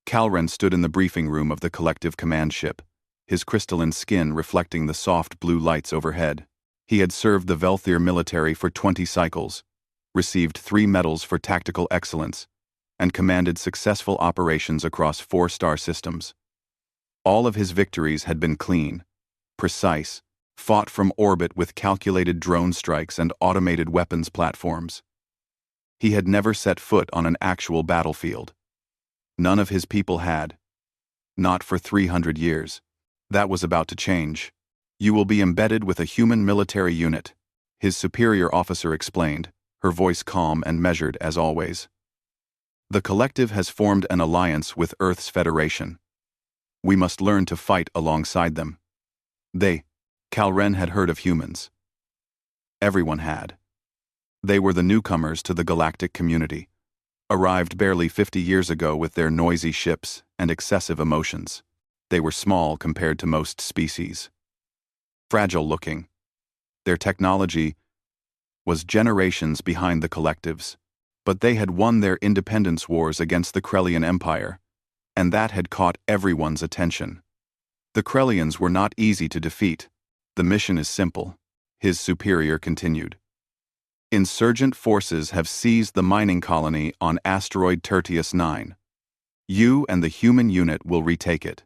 Calren stood in the briefing room of the collective command ship, his crystalline skin reflecting the soft blue lights overhead. He had served the Velthir military for 20 cycles, received 3 medals for tactical excellence, and commanded successful operations across 4 star systems. All of his victories had been clean, precise, fought from orbit with calculated drone strikes and automated weapons platforms. He had never set foot on an actual battlefield. None of his people had. Not for 300 years. That was about to change. You will be embedded with a human military unit, his superior officer explained, her voice calm and measured as always. The collective has formed an alliance with Earth's Federation. We must learn to fight alongside them. Calren had heard of humans. Everyone had. They were the newcomers to the galactic community, arrived barely 50 years ago with their noisy ships and excessive emotions. They were small compared to most species. Fragile-looking. Their technology was generations behind the collectives, but they had won their independence wars against the Krellian Empire, and that had caught everyone's attention. The Krellians were not easy to defeat. The mission is simple, his superior continued. Insurgent forces have seized the mining colony on asteroid Tertius 9. You and the human unit will retake it.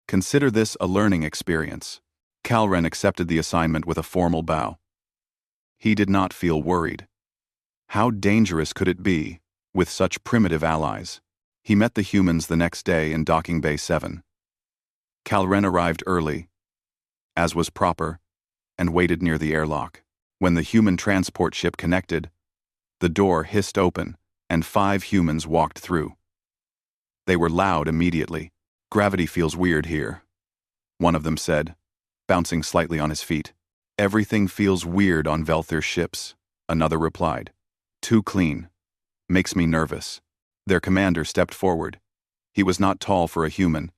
Consider this a learning experience. Calren accepted the assignment with a formal bow. He did not feel worried. How dangerous could it be, with such primitive allies? He met the humans the next day in Docking Bay 7. Calren arrived early, as was proper, and waited near the airlock. When the human transport ship connected, the door hissed open, and 5 humans walked through. They were loud immediately. "Gravity feels weird here," one of them said, bouncing slightly on his feet. "Everything feels weird on Velthir ships," another replied. "Too clean. Makes me nervous." Their commander stepped forward. He was not tall for a human,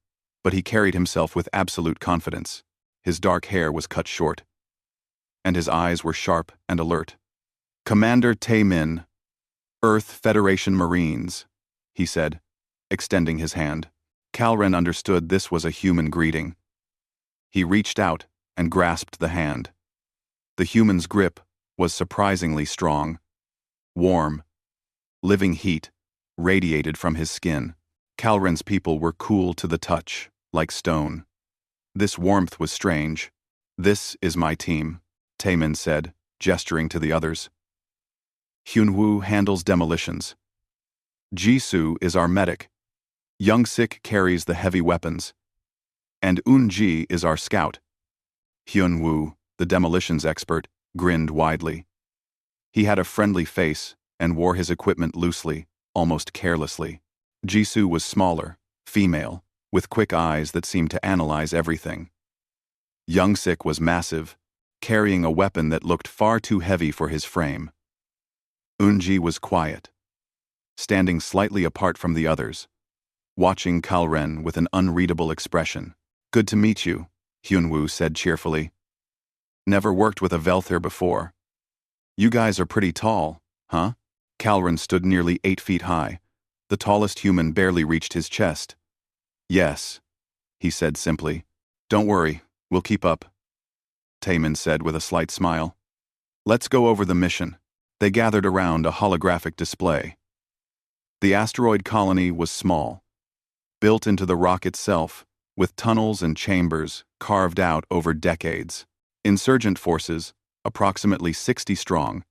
but he carried himself with absolute confidence. His dark hair was cut short, and his eyes were sharp and alert. "Commander Tae-min, Earth Federation Marines," he said, extending his hand. Calren understood this was a human greeting. He reached out and grasped the hand. The human's grip was surprisingly strong. Warm, living heat radiated from his skin. Calren's people were cool to the touch, like stone. This warmth was strange. "This is my team," Tae-min said, gesturing to the others. "Hyunwoo handles demolitions. Jisoo is our medic. Youngsik carries the heavy weapons. And Eun-ji is our scout." Hyunwoo, the demolitions expert, grinned widely. He had a friendly face and wore his equipment loosely, almost carelessly. Jisoo was smaller, female, with quick eyes that seemed to analyze everything. Youngsik was massive, carrying a weapon that looked far too heavy for his frame. Eun-ji was quiet, standing slightly apart from the others, watching Calren with an unreadable expression. "Good to meet you," Hyunwoo said cheerfully. "Never worked with a Velthir before. You guys are pretty tall, huh?" Calren stood nearly 8 feet high. The tallest human barely reached his chest. "Yes," he said simply. "Don't worry, we'll keep up," Tae-min said with a slight smile. "Let's go over the mission." They gathered around a holographic display. The asteroid colony was small, built into the rock itself, with tunnels and chambers carved out over decades. Insurgent forces, approximately 60 strong,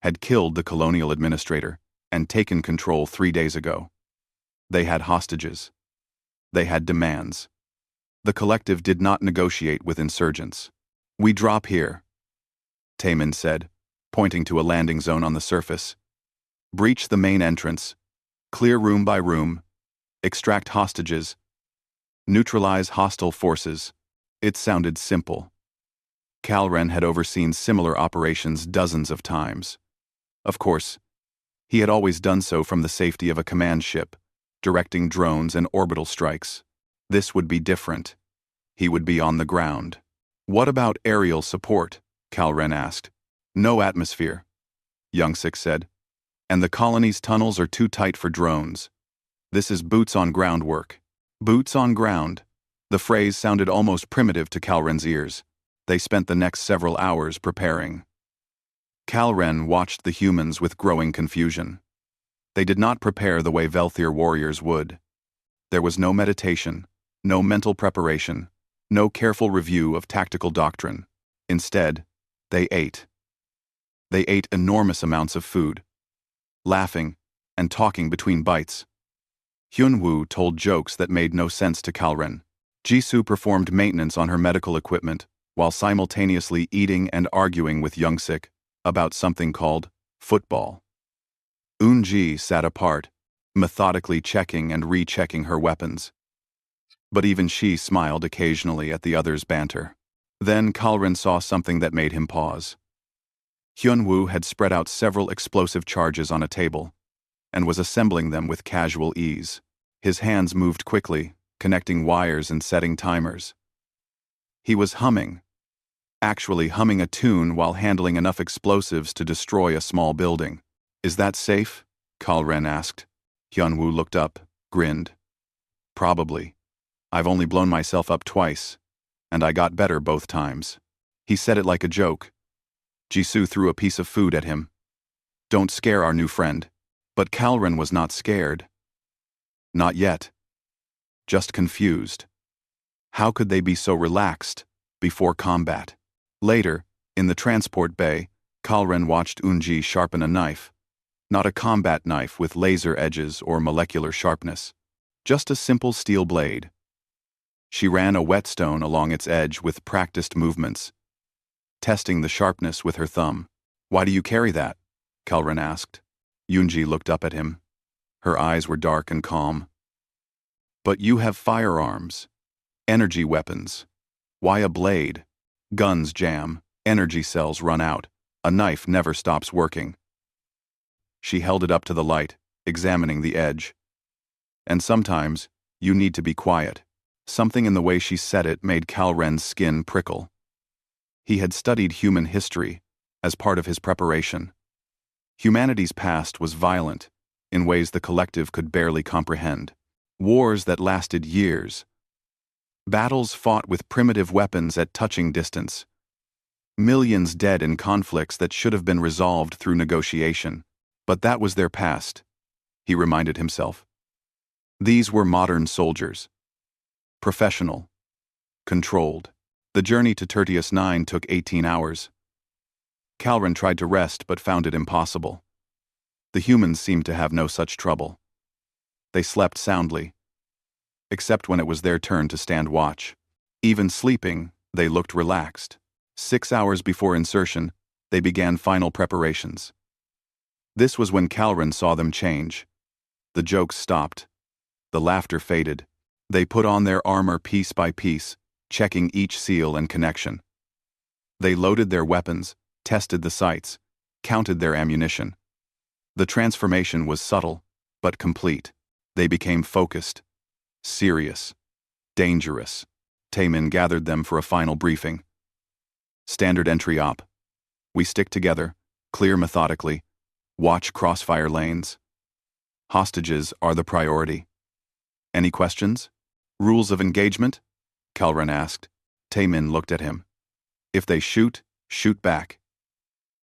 had killed the colonial administrator and taken control 3 days ago. They had hostages. They had demands. The collective did not negotiate with insurgents. "We drop here," Tae-min said, pointing to a landing zone on the surface. "Breach the main entrance, clear room by room, extract hostages, neutralize hostile forces." It sounded simple. Calren had overseen similar operations dozens of times. Of course, he had always done so from the safety of a command ship, directing drones and orbital strikes. This would be different. He would be on the ground. "What about aerial support?" Calren asked. "No atmosphere," Youngsik said. "And the colony's tunnels are too tight for drones. This is boots on ground work. Boots on ground. The phrase sounded almost primitive to Kalren's ears. They spent the next several hours preparing. Kalren watched the humans with growing confusion. They did not prepare the way Velthir warriors would. There was no meditation, no mental preparation, no careful review of tactical doctrine. Instead, they ate. They ate enormous amounts of food, laughing and talking between bites. Hyunwoo told jokes that made no sense to Kalren. Jisoo performed maintenance on her medical equipment while simultaneously eating and arguing with Youngsik about something called football. Eunji sat apart, methodically checking and rechecking her weapons. But even she smiled occasionally at the others' banter. Then Kalren saw something that made him pause. Hyunwoo had spread out several explosive charges on a table and was assembling them with casual ease. His hands moved quickly, connecting wires and setting timers. He was actually humming a tune while handling enough explosives to destroy a small building. "Is that safe?" Kalren asked. Hyunwoo looked up, grinned. "Probably. I've only blown myself up twice, and I got better both times." He said it like a joke. Jisoo threw a piece of food at him. "Don't scare our new friend." But Kalren was not scared. Not yet. Just confused. How could they be so relaxed before combat? Later, in the transport bay, Kalren watched Eunji sharpen a knife. Not a combat knife with laser edges or molecular sharpness. Just a simple steel blade. She ran a whetstone along its edge with practiced movements, testing the sharpness with her thumb. "Why do you carry that?" Kalren asked. Eunji looked up at him. Her eyes were dark and calm. "But you have firearms. Energy weapons. Why a blade? Guns jam, energy cells run out. A knife never stops working." She held it up to the light, examining the edge. "And sometimes, you need to be quiet." Something in the way she said it made Kalren's skin prickle. He had studied human history as part of his preparation. Humanity's past was violent, in ways the collective could barely comprehend. Wars that lasted years. Battles fought with primitive weapons at touching distance. Millions dead in conflicts that should have been resolved through negotiation. But that was their past, he reminded himself. These were modern soldiers. Professional. Controlled. The journey to Tertius 9 took 18 hours. Kalren tried to rest but found it impossible. The humans seemed to have no such trouble. They slept soundly, except when it was their turn to stand watch. Even sleeping, they looked relaxed. 6 hours before insertion, they began final preparations. This was when Kalren saw them change. The jokes stopped. The laughter faded. They put on their armor piece by piece, checking each seal and connection. They loaded their weapons, tested the sights, counted their ammunition. The transformation was subtle, but complete. They became focused, serious, dangerous. Taemin gathered them for a final briefing. "Standard entry op. We stick together, clear methodically, watch crossfire lanes. Hostages are the priority. Any questions? Rules of engagement?" Kalren asked. Taemin looked at him. "If they shoot, shoot back.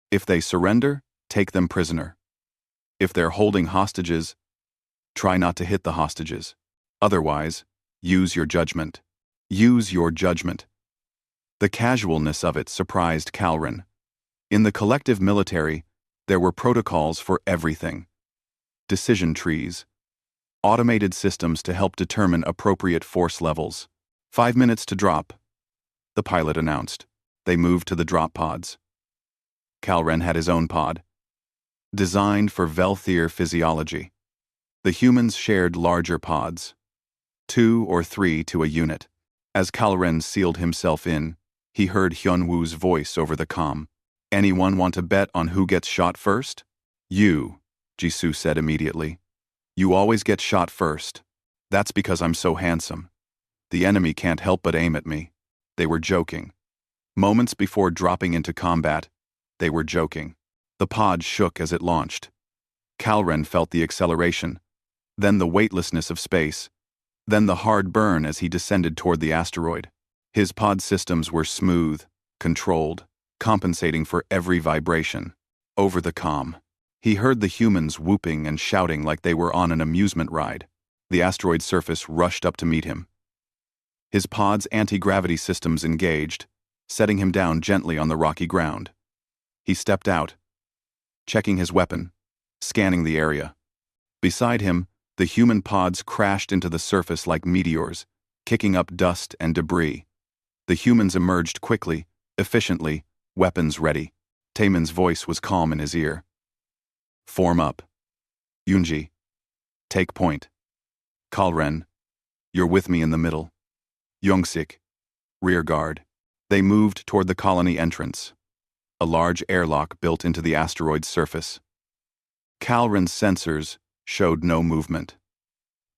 If they surrender, take them prisoner. If they're holding hostages, try not to hit the hostages. Otherwise, use your judgment. Use your judgment." The casualness of it surprised Kalren. In the collective military, there were protocols for everything. Decision trees. Automated systems to help determine appropriate force levels. 5 minutes to drop, the pilot announced. They moved to the drop pods. Kalren had his own pod, designed for Velthir physiology. The humans shared larger pods, 2 or 3 to a unit. As Kalren sealed himself in, he heard Hyunwoo's voice over the comm. "Anyone want to bet on who gets shot first?" "You," Jisoo said immediately. "You always get shot first. That's because I'm so handsome. The enemy can't help but aim at me." They were joking. Moments before dropping into combat, they were joking. The pod shook as it launched. Kalren felt the acceleration, then the weightlessness of space, then the hard burn as he descended toward the asteroid. His pod systems were smooth, controlled, compensating for every vibration. Over the comm, he heard the humans whooping and shouting like they were on an amusement ride. The asteroid's surface rushed up to meet him. His pod's anti-gravity systems engaged, setting him down gently on the rocky ground. He stepped out, checking his weapon, scanning the area. Beside him, the human pods crashed into the surface like meteors, kicking up dust and debris. The humans emerged quickly, efficiently, weapons ready. Taemin's voice was calm in his ear. Form up. Yunji. Take point. Kalren. You're with me in the middle. Yongsik. Rear guard. They moved toward the colony entrance, a large airlock built into the asteroid's surface. Kalren's sensors showed no movement.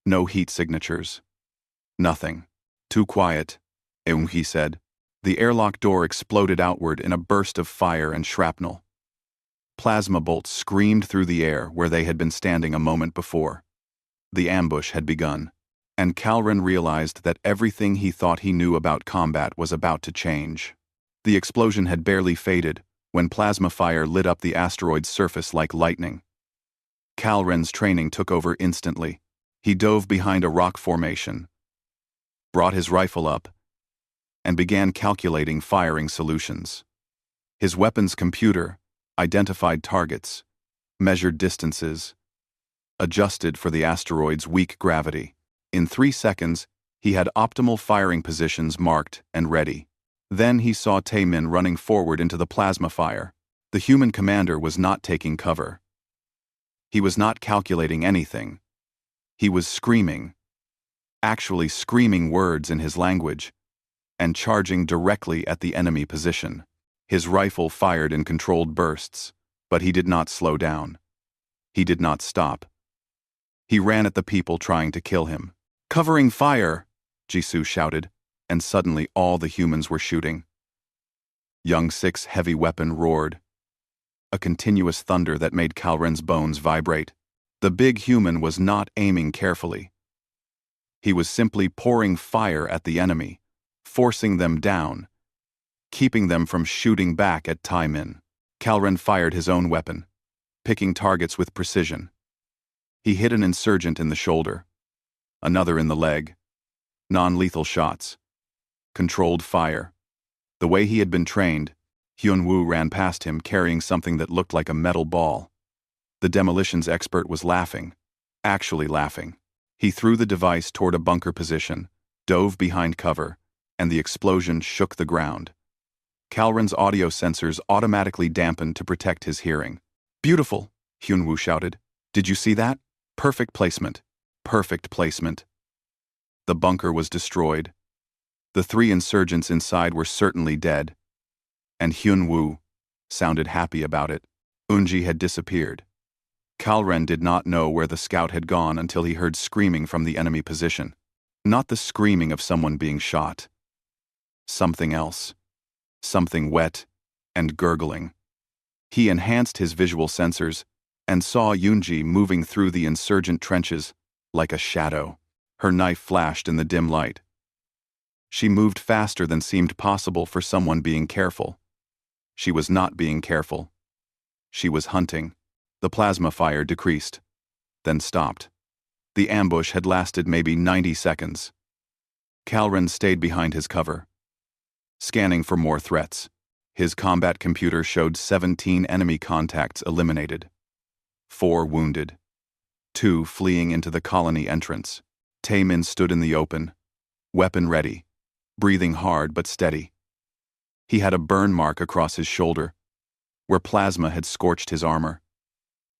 No heat signatures. Nothing. Too quiet, he said. The airlock door exploded outward in a burst of fire and shrapnel. Plasma bolts screamed through the air where they had been standing a moment before. The ambush had begun, and Kalren realized that everything he thought he knew about combat was about to change. The explosion had barely faded when plasma fire lit up the asteroid's surface like lightning. Kalren's training took over instantly. He dove behind a rock formation, brought his rifle up, and began calculating firing solutions. His weapon's computer identified targets, measured distances, adjusted for the asteroid's weak gravity. In 3 seconds, he had optimal firing positions marked and ready. Then he saw Taemin running forward into the plasma fire. The human commander was not taking cover. He was not calculating anything. He was screaming, actually screaming words in his language, and charging directly at the enemy position. His rifle fired in controlled bursts, but he did not slow down. He did not stop. He ran at the people trying to kill him. Covering fire, Jisoo shouted, and suddenly all the humans were shooting. Youngsik's heavy weapon roared, a continuous thunder that made Kalren's bones vibrate. The big human was not aiming carefully. He was simply pouring fire at the enemy, forcing them down, keeping them from shooting back at Taemin. Kalren fired his own weapon, picking targets with precision. He hit an insurgent in the shoulder, another in the leg. Non-lethal shots. Controlled fire. The way he had been trained, Hyun-woo ran past him carrying something that looked like a metal ball. The demolitions expert was laughing, actually laughing. He threw the device toward a bunker position, dove behind cover, and the explosion shook the ground. Kalren's audio sensors automatically dampened to protect his hearing. Beautiful, Hyun-woo shouted. Did you see that? Perfect placement. Perfect placement. The bunker was destroyed. The 3 insurgents inside were certainly dead. And Hyun-woo sounded happy about it. Eunji had disappeared. Kalren did not know where the scout had gone until he heard screaming from the enemy position. Not the screaming of someone being shot. Something else. Something wet and gurgling. He enhanced his visual sensors and saw Yoonji moving through the insurgent trenches like a shadow. Her knife flashed in the dim light. She moved faster than seemed possible for someone being careful. She was not being careful. She was hunting. The plasma fire decreased, then stopped. The ambush had lasted maybe 90 seconds. Kalren stayed behind his cover, scanning for more threats. His combat computer showed 17 enemy contacts eliminated, 4 wounded, 2 fleeing into the colony entrance. Taemin stood in the open, weapon ready, breathing hard but steady. He had a burn mark across his shoulder, where plasma had scorched his armor.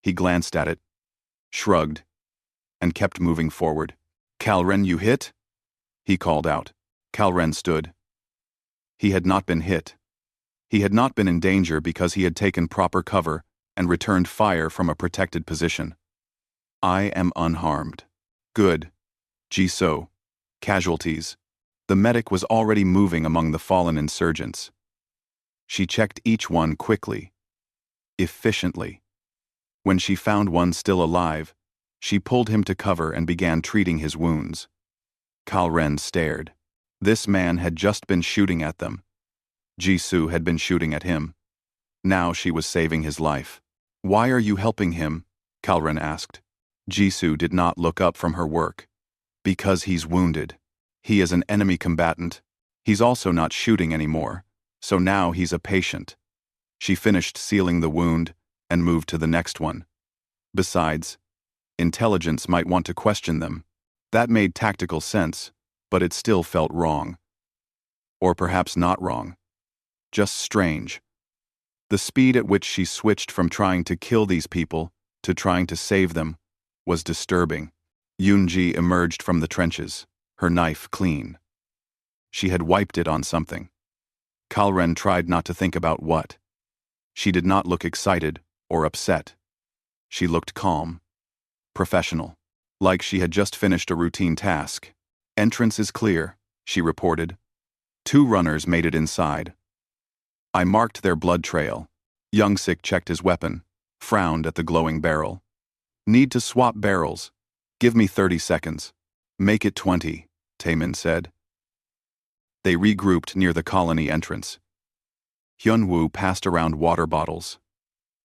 He glanced at it, shrugged, and kept moving forward. Kalren, you hit? He called out. Kalren stood. He had not been hit. He had not been in danger because he had taken proper cover and returned fire from a protected position. I am unharmed. Good. Jisoo. Casualties. The medic was already moving among the fallen insurgents. She checked each one quickly, efficiently. When she found one still alive, She pulled him to cover and began treating his wounds. Kalren stared. This man had just been shooting at them. Jisoo had been shooting at him. Now she was saving his life. "Why are you helping him?" Kalren asked. Jisoo did not look up from her work. "Because he's wounded. He is an enemy combatant. He's also not shooting anymore, so now he's a patient." She finished sealing the wound and moved to the next one. Besides, intelligence might want to question them. That made tactical sense, but it still felt wrong. Or perhaps not wrong. Just strange. The speed at which she switched from trying to kill these people to trying to save them was disturbing. Yoonji emerged from the trenches, her knife clean. She had wiped it on something. Kalren tried not to think about what. She did not look excited or upset. She looked calm, professional, like she had just finished a routine task. "Entrance is clear," she reported. 2 runners made it inside. I marked their blood trail. Youngsik checked his weapon, frowned at the glowing barrel. "Need to swap barrels. Give me 30 seconds. Make it 20, Taemin said. They regrouped near the colony entrance. Hyunwoo passed around water bottles.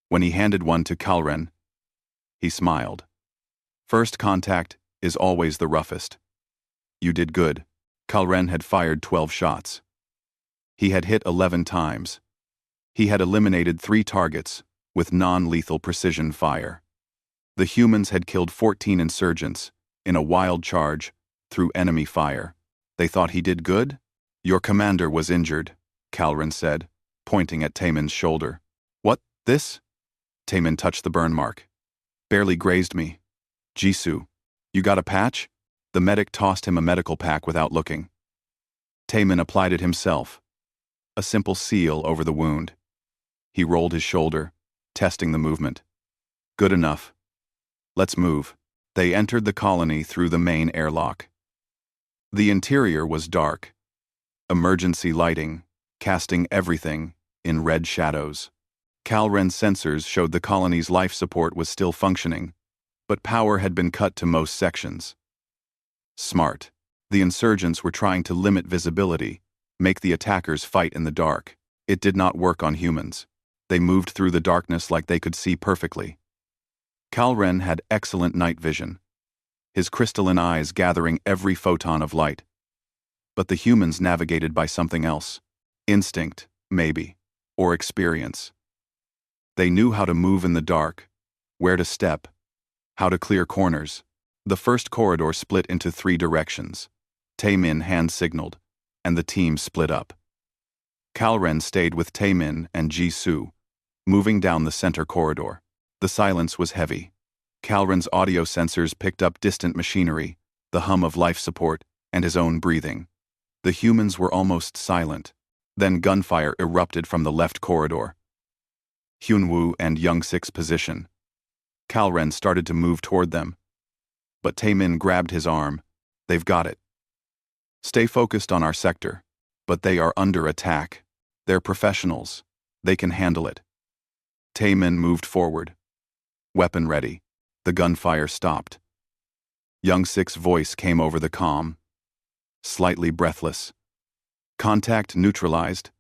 When he handed one to Kalren, he smiled. "First contact is always the roughest." "You did good." Kalren had fired 12 shots. He had hit 11 times. He had eliminated 3 targets with non-lethal precision fire. The humans had killed 14 insurgents in a wild charge through enemy fire. They thought he did good? "Your commander was injured," Kalren said, pointing at Taemin's shoulder. "What, this?" Taemin touched the burn mark. "Barely grazed me." "Jisoo, you got a patch?" The medic tossed him a medical pack without looking. Taemin applied it himself. A simple seal over the wound. He rolled his shoulder, testing the movement. "Good enough. Let's move." They entered the colony through the main airlock. The interior was dark. Emergency lighting, casting everything in red shadows. Kalren's sensors showed the colony's life support was still functioning, but power had been cut to most sections. Smart. The insurgents were trying to limit visibility, make the attackers fight in the dark. It did not work on humans. They moved through the darkness like they could see perfectly. Kalren had excellent night vision, his crystalline eyes gathering every photon of light. But the humans navigated by something else. Instinct, maybe, or experience. They knew how to move in the dark, where to step, how to clear corners. The first corridor split into 3 directions. Taemin hand-signaled, and the team split up. Kalren stayed with Taemin and Jisoo, moving down the center corridor. The silence was heavy. Kalren's audio sensors picked up distant machinery, the hum of life support, and his own breathing. The humans were almost silent. Then gunfire erupted from the left corridor. Hyunwoo and Youngsik's position. Kalren started to move toward them. But Taemin grabbed his arm. "They've got it. Stay focused on our sector. But they are under attack. They're professionals. They can handle it." Taemin moved forward. Weapon ready. The gunfire stopped. Youngsik's voice came over the comm. Slightly breathless. "Contact neutralized.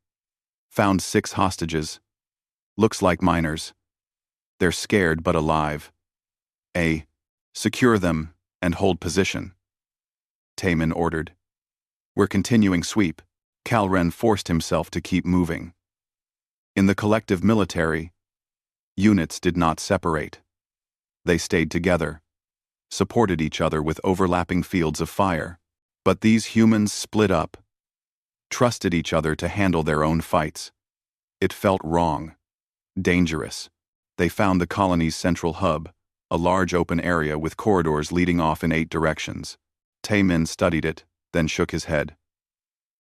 Found 6 hostages. Looks like miners. They're scared but alive. Secure them and hold position." Taemin ordered. "We're continuing sweep." Kalren forced himself to keep moving. In the collective military, units did not separate. They stayed together, supported each other with overlapping fields of fire. But these humans split up, trusted each other to handle their own fights. It felt wrong, dangerous. They found the colony's central hub, a large open area with corridors leading off in 8 directions. Taemin studied it, then shook his head.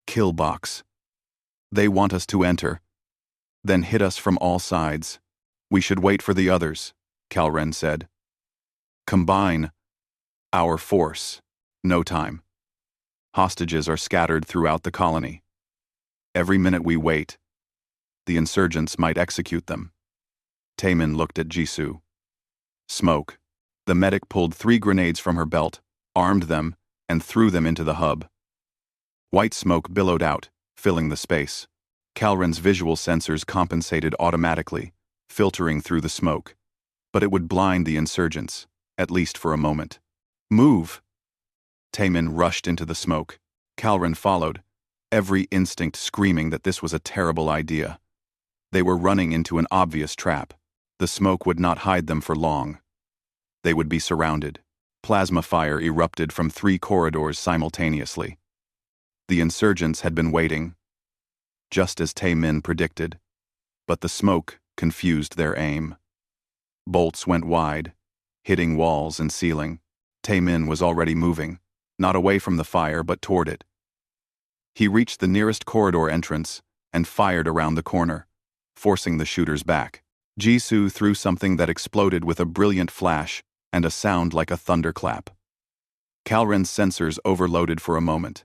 "Kill box. They want us to enter, then hit us from all sides. We should wait for the others," Kalren said. "Combine our force. No time. Hostages are scattered throughout the colony. Every minute we wait, the insurgents might execute them." Taemin looked at Jisoo. "Smoke. The medic pulled 3 grenades from her belt, armed them, and threw them into the hub. White smoke billowed out, filling the space. Calren's visual sensors compensated automatically, filtering through the smoke. But it would blind the insurgents, at least for a moment. "Move!" Taemin rushed into the smoke. Calren followed, every instinct screaming that this was a terrible idea. They were running into an obvious trap. The smoke would not hide them for long. They would be surrounded. Plasma fire erupted from 3 corridors simultaneously. The insurgents had been waiting, just as Taemin predicted, but the smoke confused their aim. Bolts went wide, hitting walls and ceiling. Taemin was already moving, not away from the fire but toward it. He reached the nearest corridor entrance and fired around the corner, forcing the shooters back. Jisoo threw something that exploded with a brilliant flash and a sound like a thunderclap. Calren's sensors overloaded for a moment,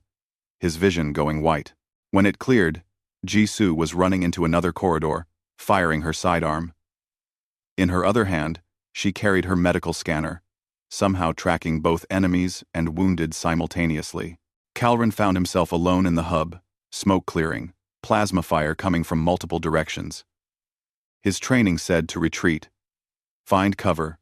his vision going white. When it cleared, Jisoo was running into another corridor, firing her sidearm. In her other hand, she carried her medical scanner, somehow tracking both enemies and wounded simultaneously. Calren found himself alone in the hub, smoke clearing, plasma fire coming from multiple directions. His training said to retreat, find cover,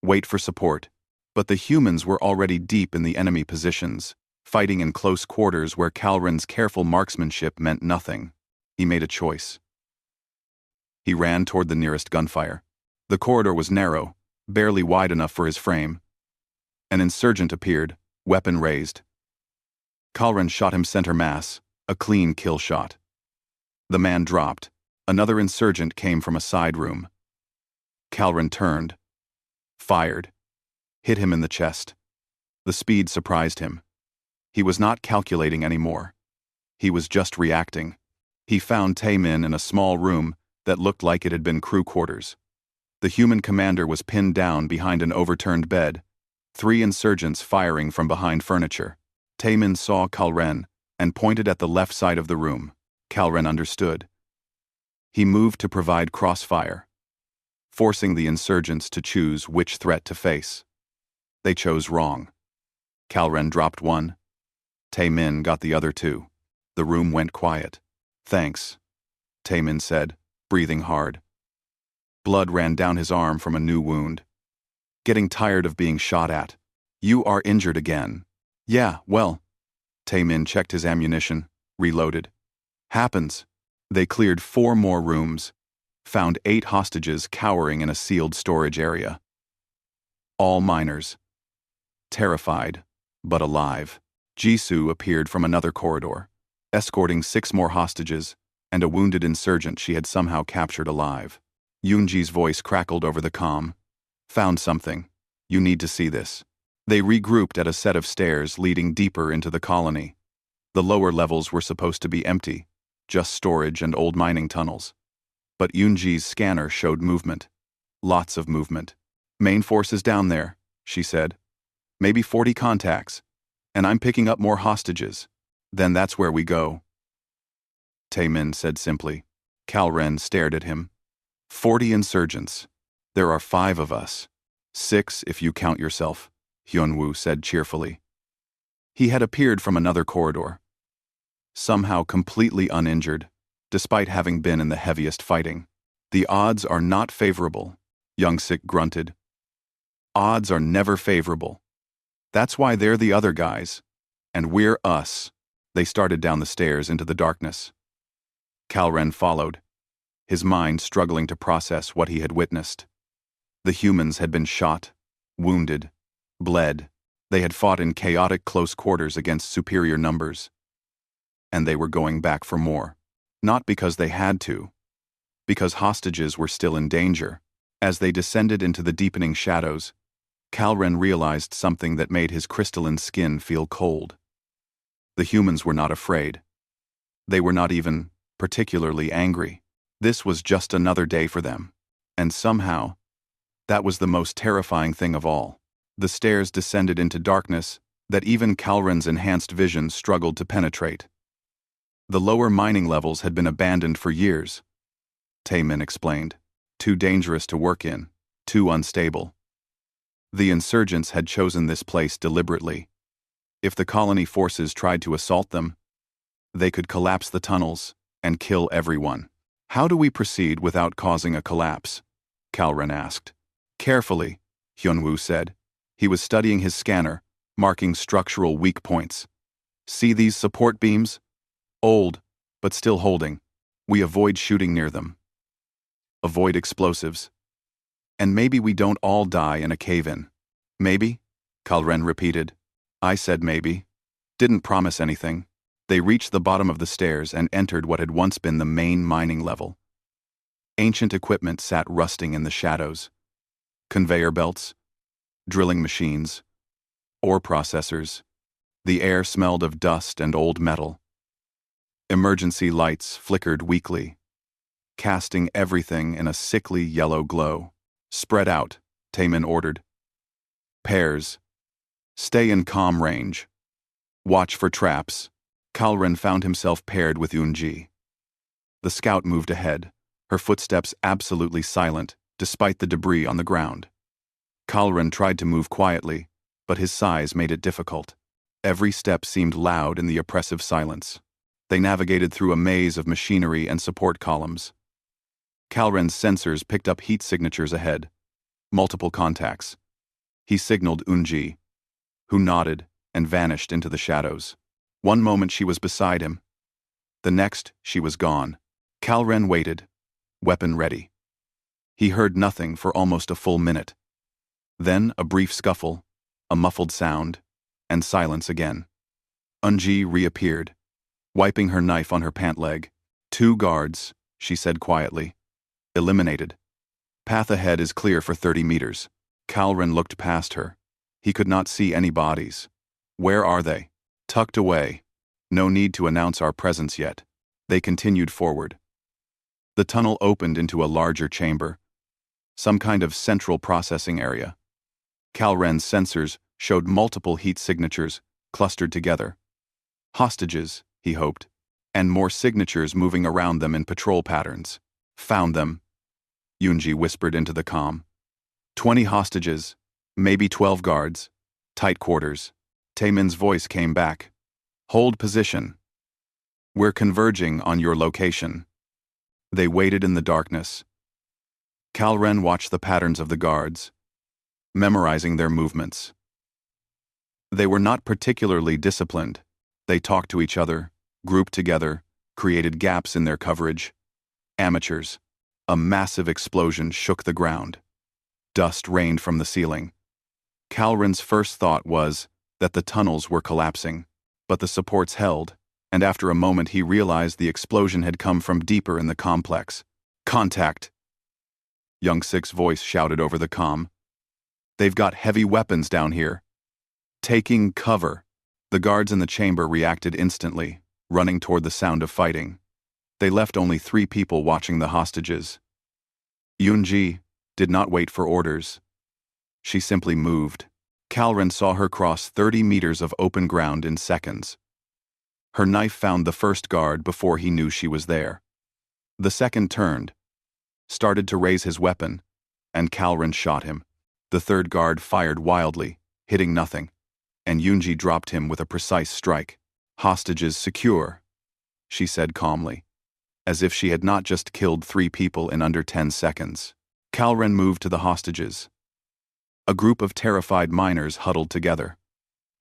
wait for support, but the humans were already deep in the enemy positions, fighting in close quarters where Calren's careful marksmanship meant nothing. He made a choice. He ran toward the nearest gunfire. The corridor was narrow, barely wide enough for his frame. An insurgent appeared, weapon raised. Calren shot him center mass, a clean kill shot. The man dropped. Another insurgent came from a side room. Calren turned, fired, hit him in the chest. The speed surprised him. He was not calculating anymore. He was just reacting. He found Taemin in a small room that looked like it had been crew quarters. The human commander was pinned down behind an overturned bed, 3 insurgents firing from behind furniture. Taemin saw Calren and pointed at the left side of the room. Calren understood. He moved to provide crossfire, forcing the insurgents to choose which threat to face. They chose wrong. Calren dropped one. Taemin got the other 2. The room went quiet. "Thanks," Taemin said, breathing hard. Blood ran down his arm from a new wound. "Getting tired of being shot at. You are injured again." "Yeah, well." Taemin checked his ammunition, reloaded. "Happens." They cleared 4 more rooms, found 8 hostages cowering in a sealed storage area. All minors. Terrified, but alive. Jisoo appeared from another corridor, escorting 6 more hostages and a wounded insurgent she had somehow captured alive. Yoonji's voice crackled over the comm. "Found something. You need to see this." They regrouped at a set of stairs leading deeper into the colony. The lower levels were supposed to be empty, just storage and old mining tunnels. But Yoonji's scanner showed movement. Lots of movement. "Main force is down there," she said. "Maybe 40 contacts. And I'm picking up more hostages. Then that's where we go." Taemin said simply. Calren stared at him. 40 insurgents. There are 5 of us. 6 if you count yourself, Hyunwoo said cheerfully. He had appeared from another corridor, somehow completely uninjured, despite having been in the heaviest fighting. "The odds are not favorable," Youngsik grunted. "Odds are never favorable. That's why they're the other guys. And we're us." They started down the stairs into the darkness. Calren followed, his mind struggling to process what he had witnessed. The humans had been shot, wounded, bled. They had fought in chaotic close quarters against superior numbers. And they were going back for more. Not because they had to, because hostages were still in danger. As they descended into the deepening shadows, Calren realized something that made his crystalline skin feel cold. The humans were not afraid. They were not even particularly angry. This was just another day for them. And somehow, that was the most terrifying thing of all. The stairs descended into darkness that even Calren's enhanced vision struggled to penetrate. The lower mining levels had been abandoned for years, Taemin explained. Too dangerous to work in, too unstable. The insurgents had chosen this place deliberately. If the colony forces tried to assault them, they could collapse the tunnels and kill everyone. How do we proceed without causing a collapse? Kalren asked. Carefully, Hyunwoo said. He was studying his scanner, marking structural weak points. See these support beams? Old, but still holding. We avoid shooting near them. Avoid explosives. And maybe we don't all die in a cave-in. Maybe? Kalren repeated. I said maybe. Didn't promise anything. They reached the bottom of the stairs and entered what had once been the main mining level. Ancient equipment sat rusting in the shadows. Conveyor belts, drilling machines, ore processors. The air smelled of dust and old metal. Emergency lights flickered weakly, casting everything in a sickly yellow glow. Spread out, Taemin ordered. Pairs. Stay in calm range. Watch for traps. Kalren found himself paired with Eunji. The scout moved ahead, her footsteps absolutely silent, despite the debris on the ground. Kalren tried to move quietly, but his size made it difficult. Every step seemed loud in the oppressive silence. They navigated through a maze of machinery and support columns. Kalren's sensors picked up heat signatures ahead. Multiple contacts. He signaled Eunji, who nodded and vanished into the shadows. One moment she was beside him. The next, she was gone. Kalren waited, weapon ready. He heard nothing for almost a full minute. Then a brief scuffle, a muffled sound, and silence again. Eunji reappeared, wiping her knife on her pant leg. 2 guards, she said quietly. Eliminated. Path ahead is clear for 30 meters. Kalren looked past her. He could not see any bodies. Where are they? Tucked away. No need to announce our presence yet. They continued forward. The tunnel opened into a larger chamber, some kind of central processing area. Kalren's sensors showed multiple heat signatures clustered together. Hostages, he hoped, and more signatures moving around them in patrol patterns. Found them, Eunji whispered into the comm. 20 hostages, maybe 12 guards. Tight quarters. Taemin's voice came back. Hold position. We're converging on your location. They waited in the darkness. Kalren watched the patterns of the guards, memorizing their movements. They were not particularly disciplined. They talked to each other, grouped together, created gaps in their coverage. Amateurs. A massive explosion shook the ground. Dust rained from the ceiling. Kalren's first thought was that the tunnels were collapsing, but the supports held, and after a moment he realized the explosion had come from deeper in the complex. Contact! Young-Sik's voice shouted over the comm. They've got heavy weapons down here. Taking cover. The guards in the chamber reacted instantly, running toward the sound of fighting. They left only 3 people watching the hostages. Eunji did not wait for orders. She simply moved. Kalren saw her cross 30 meters of open ground in seconds. Her knife found the first guard before he knew she was there. The second turned, started to raise his weapon, and Kalren shot him. The third guard fired wildly, hitting nothing, and Eunji dropped him with a precise strike. Hostages secure, she said calmly, as if she had not just killed 3 people in under 10 seconds. Kalren moved to the hostages. A group of terrified miners huddled together.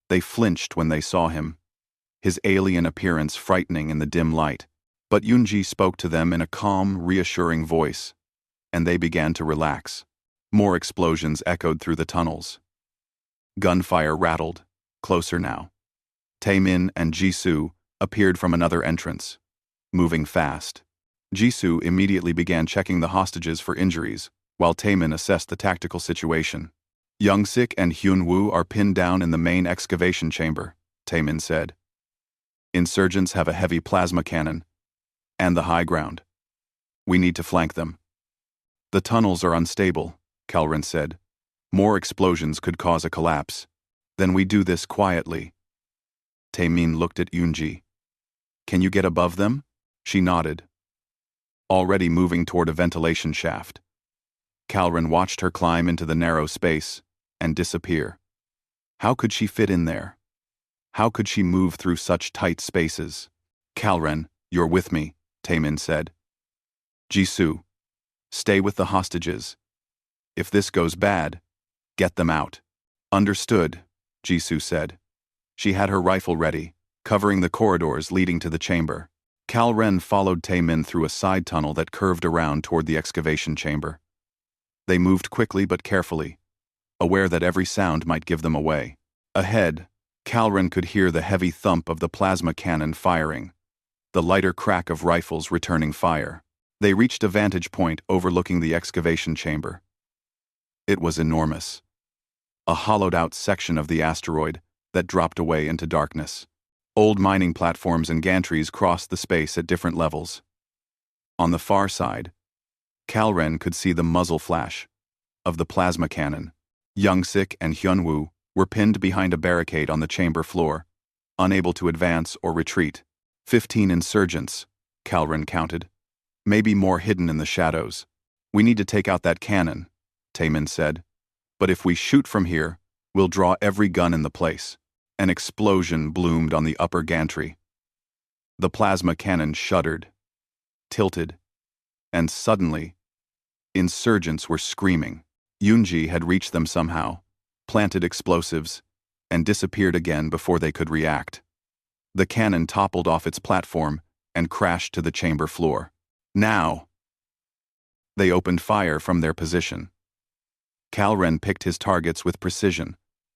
They flinched when they saw him, his alien appearance frightening in the dim light. But Eunji spoke to them in a calm, reassuring voice, and they began to relax. More explosions echoed through the tunnels. Gunfire rattled, closer now. Taemin and Jisoo appeared from another entrance, moving fast. Jisoo immediately began checking the hostages for injuries, while Taemin assessed the tactical situation. Young-Sik and Hyunwoo are pinned down in the main excavation chamber, Taemin said. Insurgents have a heavy plasma cannon, and the high ground. We need to flank them. The tunnels are unstable, Kalren said. More explosions could cause a collapse. Then we do this quietly. Taemin looked at Eunji. Can you get above them? She nodded, already moving toward a ventilation shaft. Kalren watched her climb into the narrow space, and disappear. How could she fit in there? How could she move through such tight spaces? Kalren, you're with me, Taemin said. Jisoo, stay with the hostages. If this goes bad, get them out. Understood, Jisoo said. She had her rifle ready, covering the corridors leading to the chamber. Kalren followed Taemin through a side tunnel that curved around toward the excavation chamber. They moved quickly but carefully, aware that every sound might give them away. Ahead, Kalren could hear the heavy thump of the plasma cannon firing, the lighter crack of rifles returning fire. They reached a vantage point overlooking the excavation chamber. It was enormous. A hollowed-out section of the asteroid that dropped away into darkness. Old mining platforms and gantries crossed the space at different levels. On the far side, Kalren could see the muzzle flash of the plasma cannon. Youngsik and Hyunwoo were pinned behind a barricade on the chamber floor, unable to advance or retreat. 15 insurgents, Kalren counted. Maybe more hidden in the shadows. We need to take out that cannon, Taemin said. But if we shoot from here, we'll draw every gun in the place. An explosion bloomed on the upper gantry. The plasma cannon shuddered, tilted, and suddenly, insurgents were screaming. Yoonji had reached them somehow, planted explosives, and disappeared again before they could react. The cannon toppled off its platform and crashed to the chamber floor. Now! They opened fire from their position. Kalren picked his targets with precision,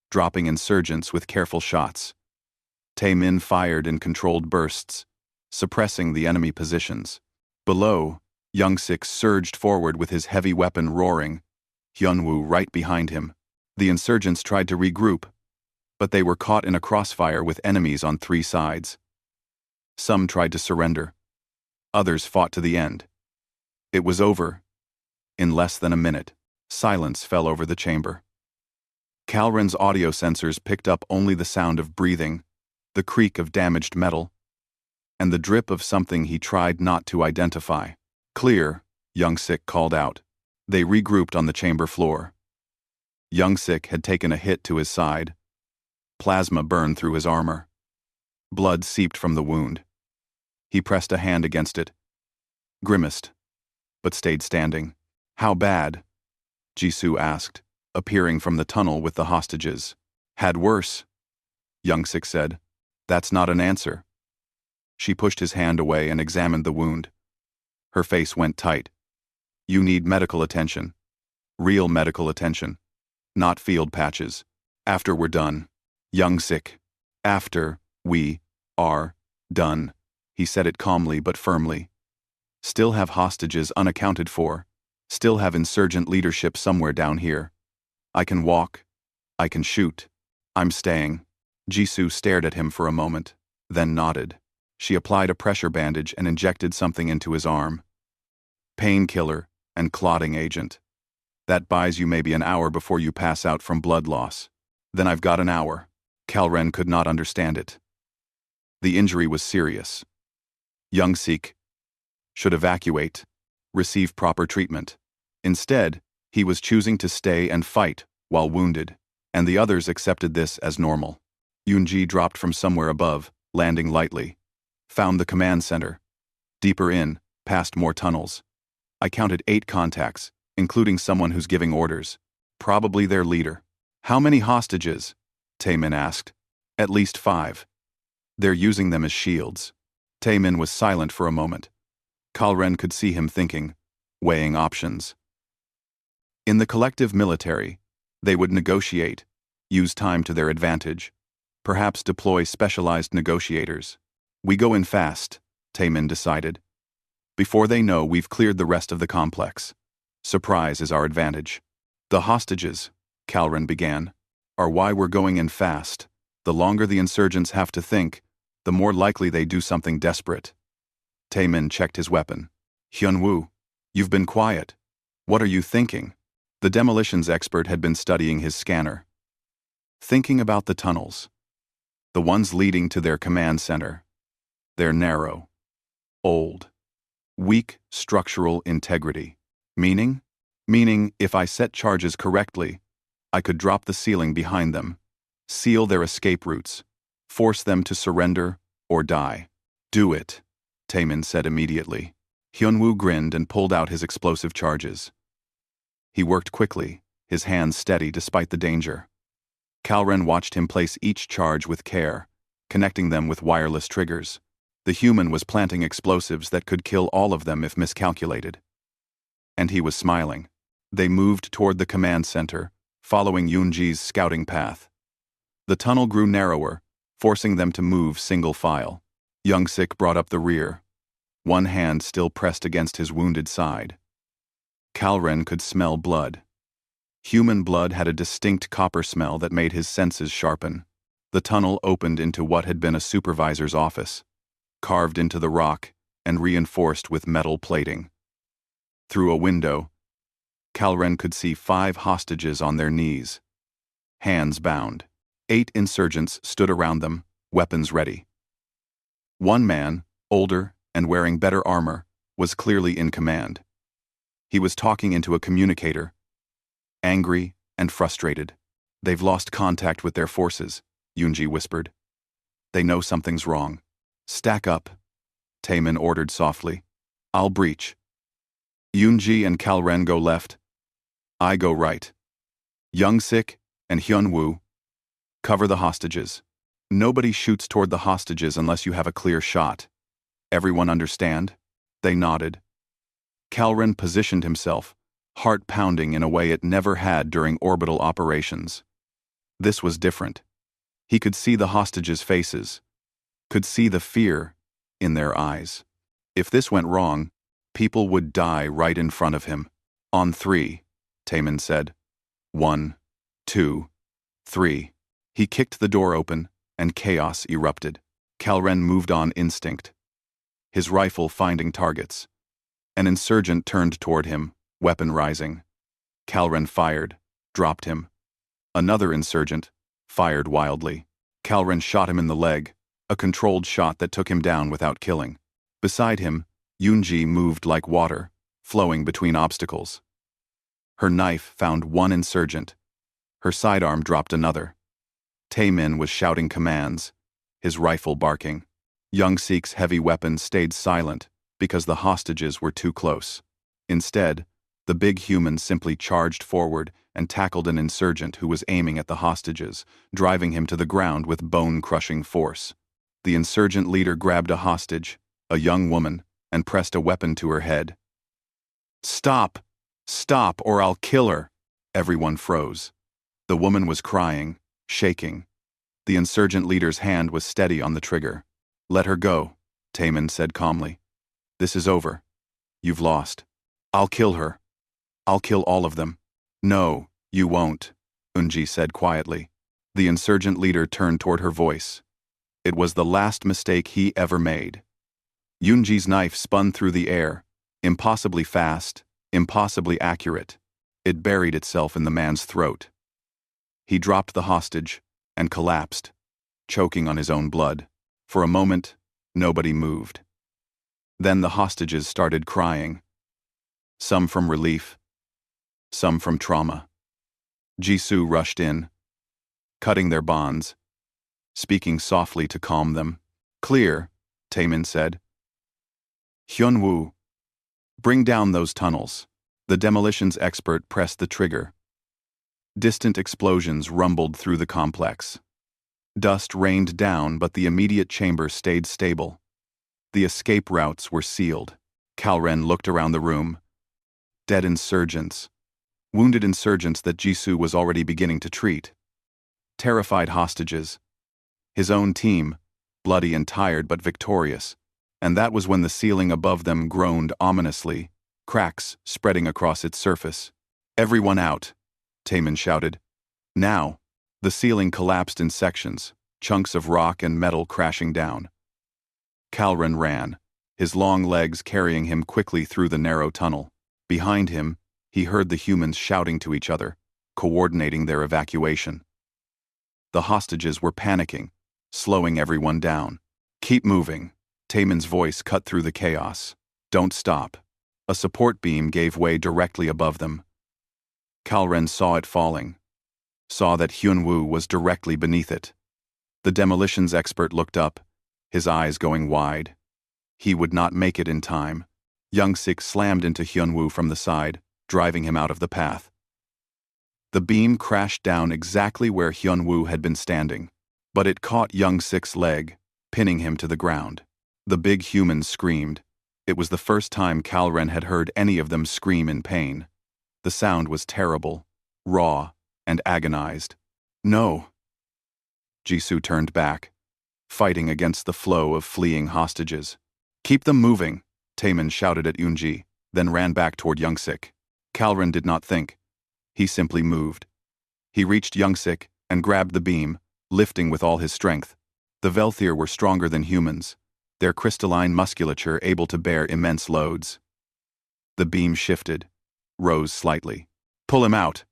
dropping insurgents with careful shots. Taemin fired in controlled bursts, suppressing the enemy positions. Below, Youngsik surged forward with his heavy weapon roaring, Hyunwoo right behind him. The insurgents tried to regroup, but they were caught in a crossfire with enemies on 3 sides. Some tried to surrender. Others fought to the end. It was over. In less than a minute, silence fell over the chamber. Kalren's audio sensors picked up only the sound of breathing, the creak of damaged metal, and the drip of something he tried not to identify. Clear, Youngsik called out. They regrouped on the chamber floor. Youngsik had taken a hit to his side. Plasma burned through his armor. Blood seeped from the wound. He pressed a hand against it, grimaced, but stayed standing. How bad? Jisoo asked, appearing from the tunnel with the hostages. Had worse, Youngsik said. That's not an answer. She pushed his hand away and examined the wound. Her face went tight. You need medical attention. Real medical attention. Not field patches. After we're done. Youngsik. After we are done. He said it calmly but firmly. Still have hostages unaccounted for. Still have insurgent leadership somewhere down here. I can walk. I can shoot. I'm staying. Jisoo stared at him for a moment, then nodded. She applied a pressure bandage and injected something into his arm. Painkiller and clotting agent. That buys you maybe an hour before you pass out from blood loss. Then I've got an hour. Kalren could not understand it. The injury was serious. Youngsik should evacuate, receive proper treatment. Instead, he was choosing to stay and fight while wounded, and the others accepted this as normal. Yoonji dropped from somewhere above, landing lightly. Found the command center. Deeper in, past more tunnels. I counted 8 contacts, including someone who's giving orders. Probably their leader. How many hostages? Taemin asked. At least 5. They're using them as shields. Taemin was silent for a moment. Kalren could see him thinking, weighing options. In the collective military, they would negotiate, use time to their advantage, perhaps deploy specialized negotiators. We go in fast, Taemin decided. Before they know, we've cleared the rest of the complex. Surprise is our advantage. The hostages, Kalren began, are why we're going in fast. The longer the insurgents have to think, the more likely they do something desperate. Taemin checked his weapon. Hyunwoo, you've been quiet. What are you thinking? The demolitions expert had been studying his scanner. Thinking about the tunnels. The ones leading to their command center. They're narrow. Old. Weak structural integrity. Meaning? Meaning, if I set charges correctly, I could drop the ceiling behind them, seal their escape routes, force them to surrender or die. Do it, Taemin said immediately. Hyunwoo grinned and pulled out his explosive charges. He worked quickly, his hands steady despite the danger. Kalren watched him place each charge with care, connecting them with wireless triggers. The human was planting explosives that could kill all of them if miscalculated. And he was smiling. They moved toward the command center, following Yoonji's scouting path. The tunnel grew narrower, forcing them to move single file. Youngsik brought up the rear, one hand still pressed against his wounded side. Kalren could smell blood. Human blood had a distinct copper smell that made his senses sharpen. The tunnel opened into what had been a supervisor's office, carved into the rock and reinforced with metal plating. Through a window, Kalren could see 5 hostages on their knees, hands bound. 8 insurgents stood around them, weapons ready. One man, older and wearing better armor, was clearly in command. He was talking into a communicator, angry and frustrated. They've lost contact with their forces, Yoonji whispered. They know something's wrong. Stack up, Taemin ordered softly. I'll breach. Yoonji and Kalren go left. I go right. Youngsik and Hyunwoo cover the hostages. Nobody shoots toward the hostages unless you have a clear shot. Everyone understand? They nodded. Kalren positioned himself, heart pounding in a way it never had during orbital operations. This was different. He could see the hostages' faces, could see the fear in their eyes. If this went wrong, people would die right in front of him. On 3, Taemin said. 1, 2, 3. He kicked the door open, and chaos erupted. Kalren moved on instinct, his rifle finding targets. An insurgent turned toward him, weapon rising. Kalren fired, dropped him. Another insurgent fired wildly. Kalren shot him in the leg, a controlled shot that took him down without killing. Beside him, Yoonji moved like water, flowing between obstacles. Her knife found one insurgent. Her sidearm dropped another. Taemin was shouting commands, his rifle barking. Youngsik's heavy weapon stayed silent because the hostages were too close. Instead, the big human simply charged forward and tackled an insurgent who was aiming at the hostages, driving him to the ground with bone-crushing force. The insurgent leader grabbed a hostage, a young woman, and pressed a weapon to her head. Stop! Stop, or I'll kill her! Everyone froze. The woman was crying, shaking. The insurgent leader's hand was steady on the trigger. Let her go, Taemin said calmly. This is over. You've lost. I'll kill her. I'll kill all of them. No, you won't, Unji said quietly. The insurgent leader turned toward her voice. It was the last mistake he ever made. Yoonji's knife spun through the air, impossibly fast, impossibly accurate. It buried itself in the man's throat. He dropped the hostage and collapsed, choking on his own blood. For a moment, nobody moved. Then the hostages started crying, some from relief, some from trauma. Jisoo rushed in, cutting their bonds, speaking softly to calm them. Clear, Taemin said. Hyunwoo, bring down those tunnels. The demolitions expert pressed the trigger. Distant explosions rumbled through the complex. Dust rained down, but the immediate chamber stayed stable. The escape routes were sealed. Kalren looked around the room. Dead insurgents. Wounded insurgents that Jisoo was already beginning to treat. Terrified hostages. His own team, bloody and tired but victorious. And that was when the ceiling above them groaned ominously, cracks spreading across its surface. Everyone out, Taemin shouted. Now, the ceiling collapsed in sections, chunks of rock and metal crashing down. Kalren ran, his long legs carrying him quickly through the narrow tunnel. Behind him, he heard the humans shouting to each other, coordinating their evacuation. The hostages were panicking, slowing everyone down. Keep moving, Taemin's voice cut through the chaos. Don't stop. A support beam gave way directly above them. Kalren saw it falling. saw that Hyunwoo was directly beneath it. The demolitions expert looked up, his eyes going wide. He would not make it in time. Young-sik slammed into Hyunwoo from the side, driving him out of the path. The beam crashed down exactly where Hyunwoo had been standing, but it caught Young-sik's leg, pinning him to the ground. The big humans screamed. It was the first time Kalren had heard any of them scream in pain. The sound was terrible, raw, and agonized. No! Jisoo turned back, fighting against the flow of fleeing hostages. Keep them moving, Taemin shouted at Yoonji, then ran back toward Young-sik. Kalren did not think. He simply moved. He reached Young-sik and grabbed the beam, lifting with all his strength. The Velthir were stronger than humans, their crystalline musculature able to bear immense loads. The beam shifted, rose slightly. Pull him out!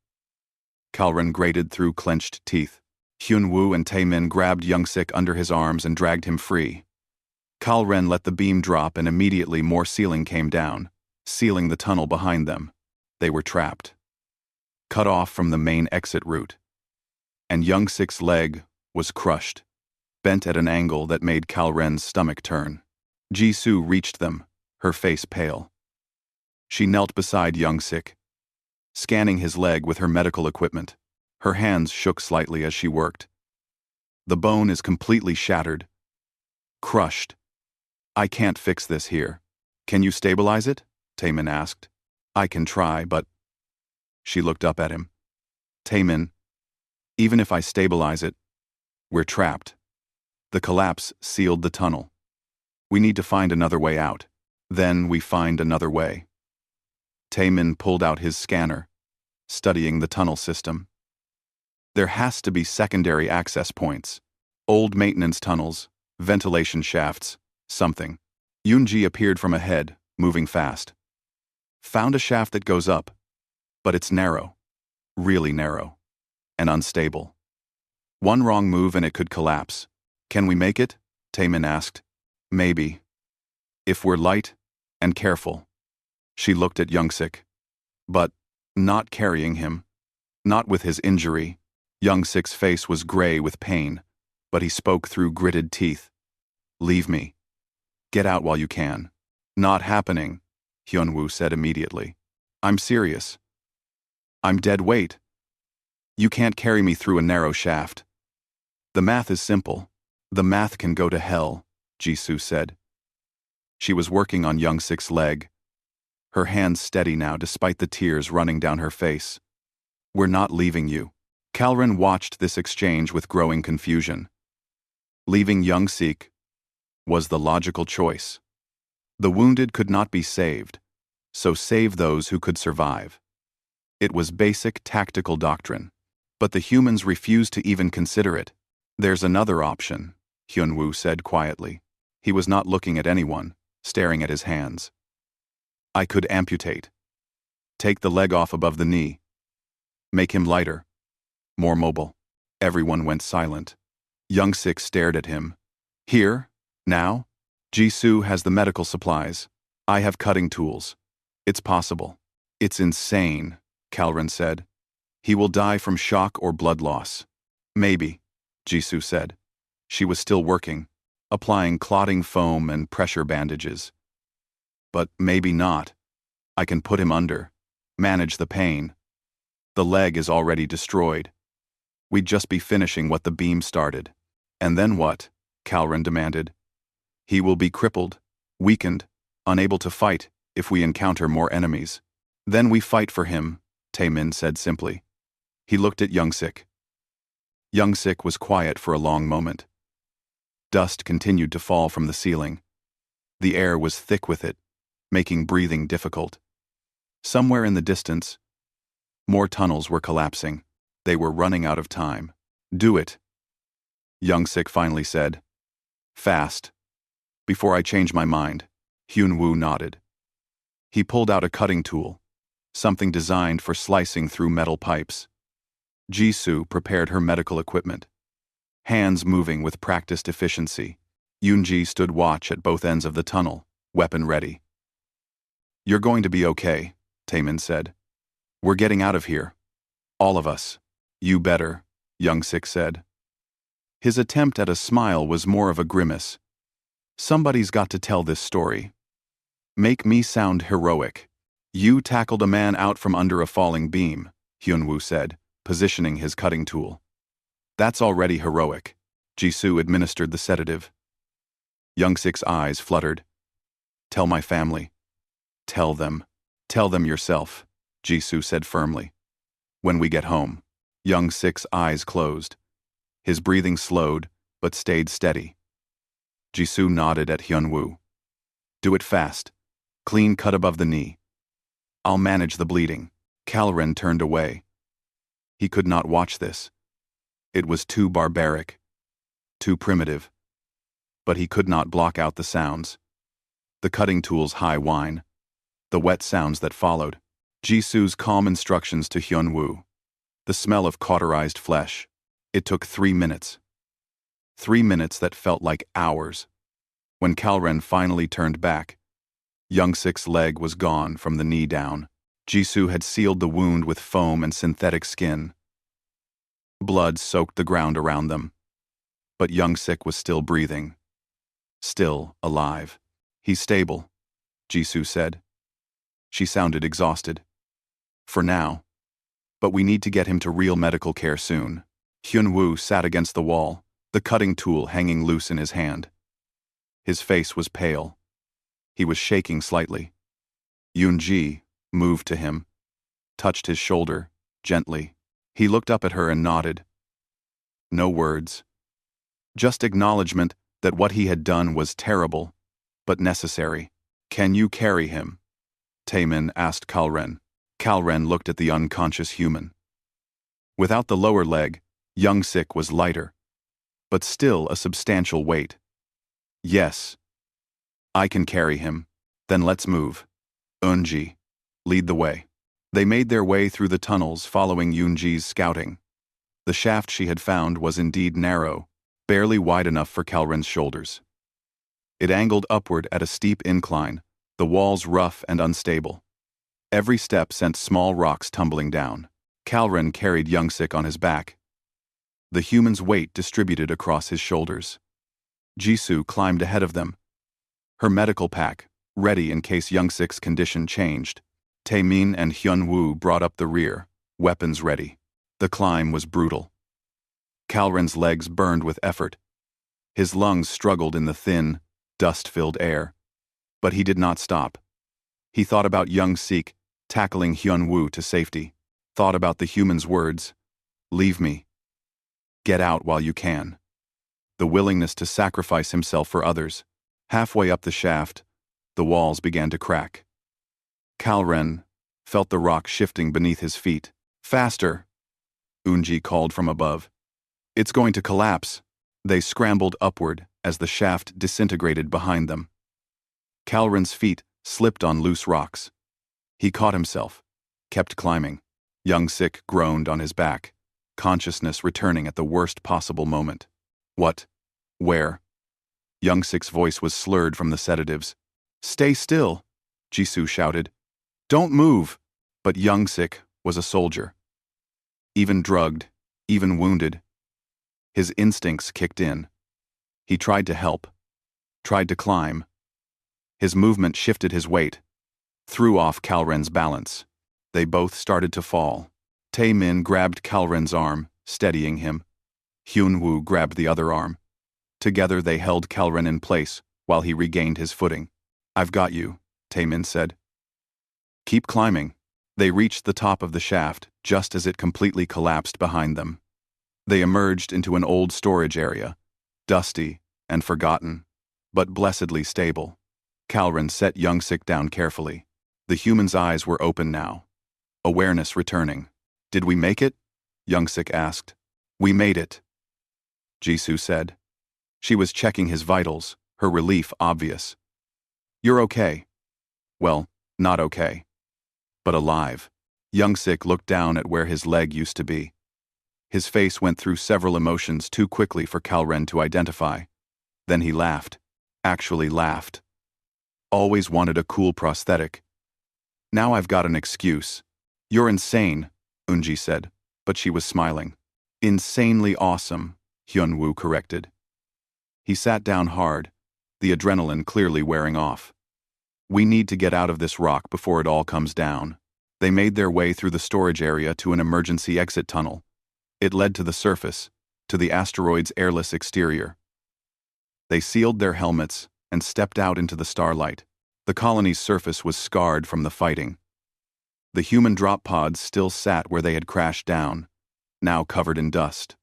Kalren grated through clenched teeth. Hyunwoo and Taemin grabbed Young-sik under his arms and dragged him free. Kalren let the beam drop and immediately more ceiling came down, sealing the tunnel behind them. They were trapped, cut off from the main exit route. And Young-sik's leg was crushed, bent at an angle that made Kalren's stomach turn. Jisoo reached them, her face pale. She knelt beside Young-sik, scanning his leg with her medical equipment. Her hands shook slightly as she worked. The bone is completely shattered, crushed. I can't fix this here. Can you stabilize it? Taemin asked. I can try, but... She looked up at him. Taemin, even if I stabilize it, we're trapped. The collapse sealed the tunnel. We need to find another way out. Then we find another way. Taemin pulled out his scanner, studying the tunnel system. There has to be secondary access points. Old maintenance tunnels, ventilation shafts, something. Yoonji appeared from ahead, moving fast. Found a shaft that goes up, but it's narrow, really narrow, and unstable. One wrong move and it could collapse. Can we make it? Taemin asked. Maybe. If we're light and careful. She looked at Young-sik. But not carrying him. Not with his injury. Young-sik's face was gray with pain, but he spoke through gritted teeth. Leave me. Get out while you can. Not happening, Hyunwoo said immediately. I'm serious. I'm dead weight. You can't carry me through a narrow shaft. The math is simple. The math can go to hell, Jisoo said. She was working on Young-sik's leg, her hands steady now despite the tears running down her face. We're not leaving you. Kalren watched this exchange with growing confusion. Leaving Young-sik was the logical choice. The wounded could not be saved, so save those who could survive. It was basic tactical doctrine, but the humans refused to even consider it. There's another option, Hyunwoo said quietly. He was not looking at anyone, staring at his hands. I could amputate. Take the leg off above the knee. Make him lighter, more mobile. Everyone went silent. Young-sik stared at him. Here? Now? Jisoo has the medical supplies. I have cutting tools. It's possible. It's insane, Kalren said. He will die from shock or blood loss. Maybe, Jisoo said. She was still working, applying clotting foam and pressure bandages. But maybe not. I can put him under, manage the pain. The leg is already destroyed. We'd just be finishing what the beam started. And then what? Kalren demanded. He will be crippled, weakened, unable to fight if we encounter more enemies. Then we fight for him, Taemin said simply. He looked at Young-sik. Young-sik was quiet for a long moment. Dust continued to fall from the ceiling. The air was thick with it, making breathing difficult. Somewhere in the distance, more tunnels were collapsing. They were running out of time. Do it, Young-sik finally said. Fast. Before I change my mind, Hyunwoo nodded. He pulled out a cutting tool, something designed for slicing through metal pipes. Jisoo prepared her medical equipment, hands moving with practiced efficiency. Yoonji stood watch at both ends of the tunnel, weapon ready. You're going to be okay, Taemin said. We're getting out of here. All of us. You better, Young Sik said. His attempt at a smile was more of a grimace. Somebody's got to tell this story. Make me sound heroic. You tackled a man out from under a falling beam, Hyunwoo said, positioning his cutting tool. That's already heroic. Jisoo administered the sedative. Young Sik's eyes fluttered. Tell my family. Tell them. Tell them yourself, Jisoo said firmly. When we get home. Young Sik's eyes closed. His breathing slowed, but stayed steady. Jisoo nodded at Hyunwoo. Do it fast. Clean cut above the knee. I'll manage the bleeding. Kalren turned away. He could not watch this. It was too barbaric. Too primitive. But he could not block out the sounds. The cutting tool's high whine. The wet sounds that followed. Jisoo's calm instructions to Hyunwoo. The smell of cauterized flesh. It took 3 minutes. 3 minutes that felt like hours. When Kalren finally turned back, Young Sik's leg was gone from the knee down. Jisoo had sealed the wound with foam and synthetic skin. Blood soaked the ground around them. But Young Sik was still breathing. Still alive. He's stable, Jisoo said. She sounded exhausted. For now. But we need to get him to real medical care soon. Hyunwoo sat against the wall, the cutting tool hanging loose in his hand. His face was pale. He was shaking slightly. Yoonji moved to him, touched his shoulder, gently. He looked up at her and nodded. No words. Just acknowledgement that what he had done was terrible, but necessary. Can you carry him? Taemin asked Kalren. Kalren looked at the unconscious human. Without the lower leg, Young Sik was lighter, but still a substantial weight. Yes. I can carry him. Then let's move. Eunji, lead the way. They made their way through the tunnels following Yoonji's scouting. The shaft she had found was indeed narrow, barely wide enough for Kalren's shoulders. It angled upward at a steep incline, the walls rough and unstable. Every step sent small rocks tumbling down. Kalren carried Young Sik on his back. The human's weight distributed across his shoulders. Jisoo climbed ahead of them. Her medical pack, ready in case Young Sik's condition changed. Taemin and Hyunwoo brought up the rear, weapons ready. The climb was brutal. Kalren's legs burned with effort. His lungs struggled in the thin, dust-filled air. But he did not stop. He thought about Young Sik tackling Hyunwoo to safety. Thought about the human's words. Leave me. Get out while you can. The willingness to sacrifice himself for others. Halfway up the shaft, the walls began to crack. Kalren felt the rock shifting beneath his feet. Faster! Eunji called from above. It's going to collapse. They scrambled upward as the shaft disintegrated behind them. Kalren's feet slipped on loose rocks. He caught himself, kept climbing. Young Sik groaned on his back, consciousness returning at the worst possible moment. What? Where? Young Sik's voice was slurred from the sedatives. Stay still, Jisoo shouted. Don't move! But Young Sik was a soldier. Even drugged, even wounded. His instincts kicked in. He tried to help, tried to climb. His movement shifted his weight, threw off Kalren's balance. They both started to fall. Taemin grabbed Kalren's arm, steadying him. Hyunwoo grabbed the other arm. Together they held Kalren in place while he regained his footing. I've got you, Taemin said. Keep climbing. They reached the top of the shaft just as it completely collapsed behind them. They emerged into an old storage area, dusty and forgotten, but blessedly stable. Kalren set Young Sik down carefully. The human's eyes were open now. Awareness returning. Did we make it? Young Sik asked. We made it, Jisoo said. She was checking his vitals, her relief obvious. You're okay. Well, not okay. But alive. Young Sik looked down at where his leg used to be. His face went through several emotions too quickly for Kalren to identify. Then he laughed. Actually laughed. Always wanted a cool prosthetic. Now I've got an excuse. You're insane, Eunji said. but she was smiling. Insanely awesome, Hyunwoo corrected. He sat down hard, the adrenaline clearly wearing off. We need to get out of this rock before it all comes down. They made their way through the storage area to an emergency exit tunnel. It led to the surface, to the asteroid's airless exterior. They sealed their helmets and stepped out into the starlight. The colony's surface was scarred from the fighting. The human drop pods still sat where they had crashed down, now covered in dust.